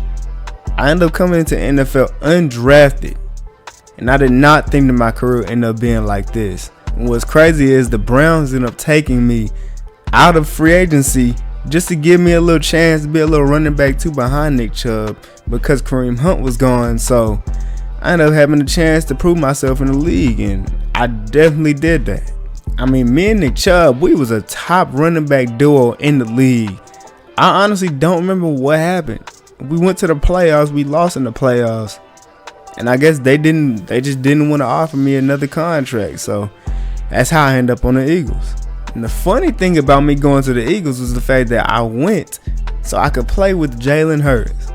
Speaker 1: I ended up coming into NFL undrafted. And I did not think that my career would end up being like this. And what's crazy is the Browns ended up taking me out of free agency just to give me a little chance to be a little running back too behind Nick Chubb because Kareem Hunt was gone. So I ended up having a chance to prove myself in the league, and I definitely did that. I mean, me and Nick Chubb, we was a top running back duo in the league. I honestly don't remember what happened. We went to the playoffs, we lost in the playoffs, and I guess they just didn't want to offer me another contract. So that's how I ended up on the Eagles. And the funny thing about me going to the Eagles was the fact that I went so I could play with Jalen Hurts.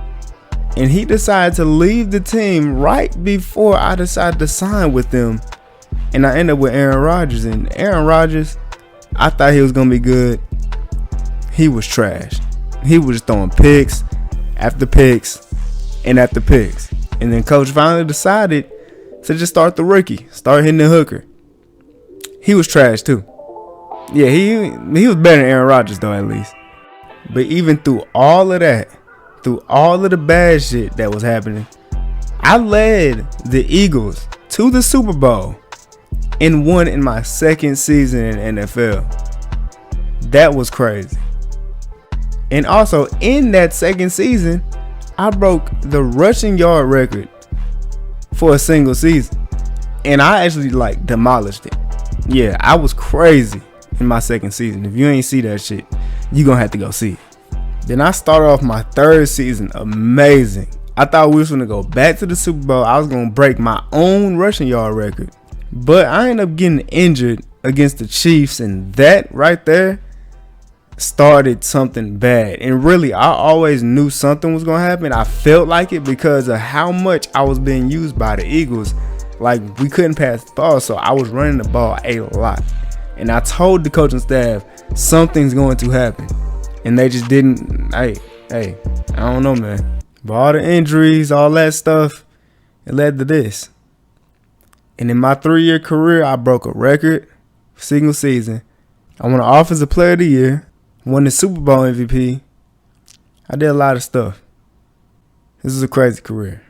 Speaker 1: And he decided to leave the team right before I decided to sign with them. And I ended up with Aaron Rodgers. And Aaron Rodgers, I thought he was going to be good. He was trash. He was just throwing picks after picks and after picks. And then coach finally decided to just start the rookie. Start hitting the hooker. He was trash too. Yeah, he was better than Aaron Rodgers though, at least. But even through all of that, through all of the bad shit that was happening, I led the Eagles to the Super Bowl and won in my second season in NFL. That was crazy. And also in that second season, I broke the rushing yard record for a single season. And I actually demolished it. Yeah, I was crazy in my second season. If you ain't see that shit, you gonna have to go see it. Then I started off my third season amazing. I thought we was gonna go back to the Super Bowl. I was gonna break my own rushing yard record. But I ended up getting injured against the Chiefs, and that right there started something bad. And really, I always knew something was gonna happen. I felt like it because of how much I was being used by the Eagles. Like, we couldn't pass the ball, so I was running the ball a lot. And I told the coaching staff something's going to happen, and they just didn't. Hey, I don't know, man. But all the injuries, all that stuff, it led to this. And in my 3-year career, I broke a record, single season. I won the Offensive Player of the Year, won the Super Bowl MVP. I did a lot of stuff. This is a crazy career.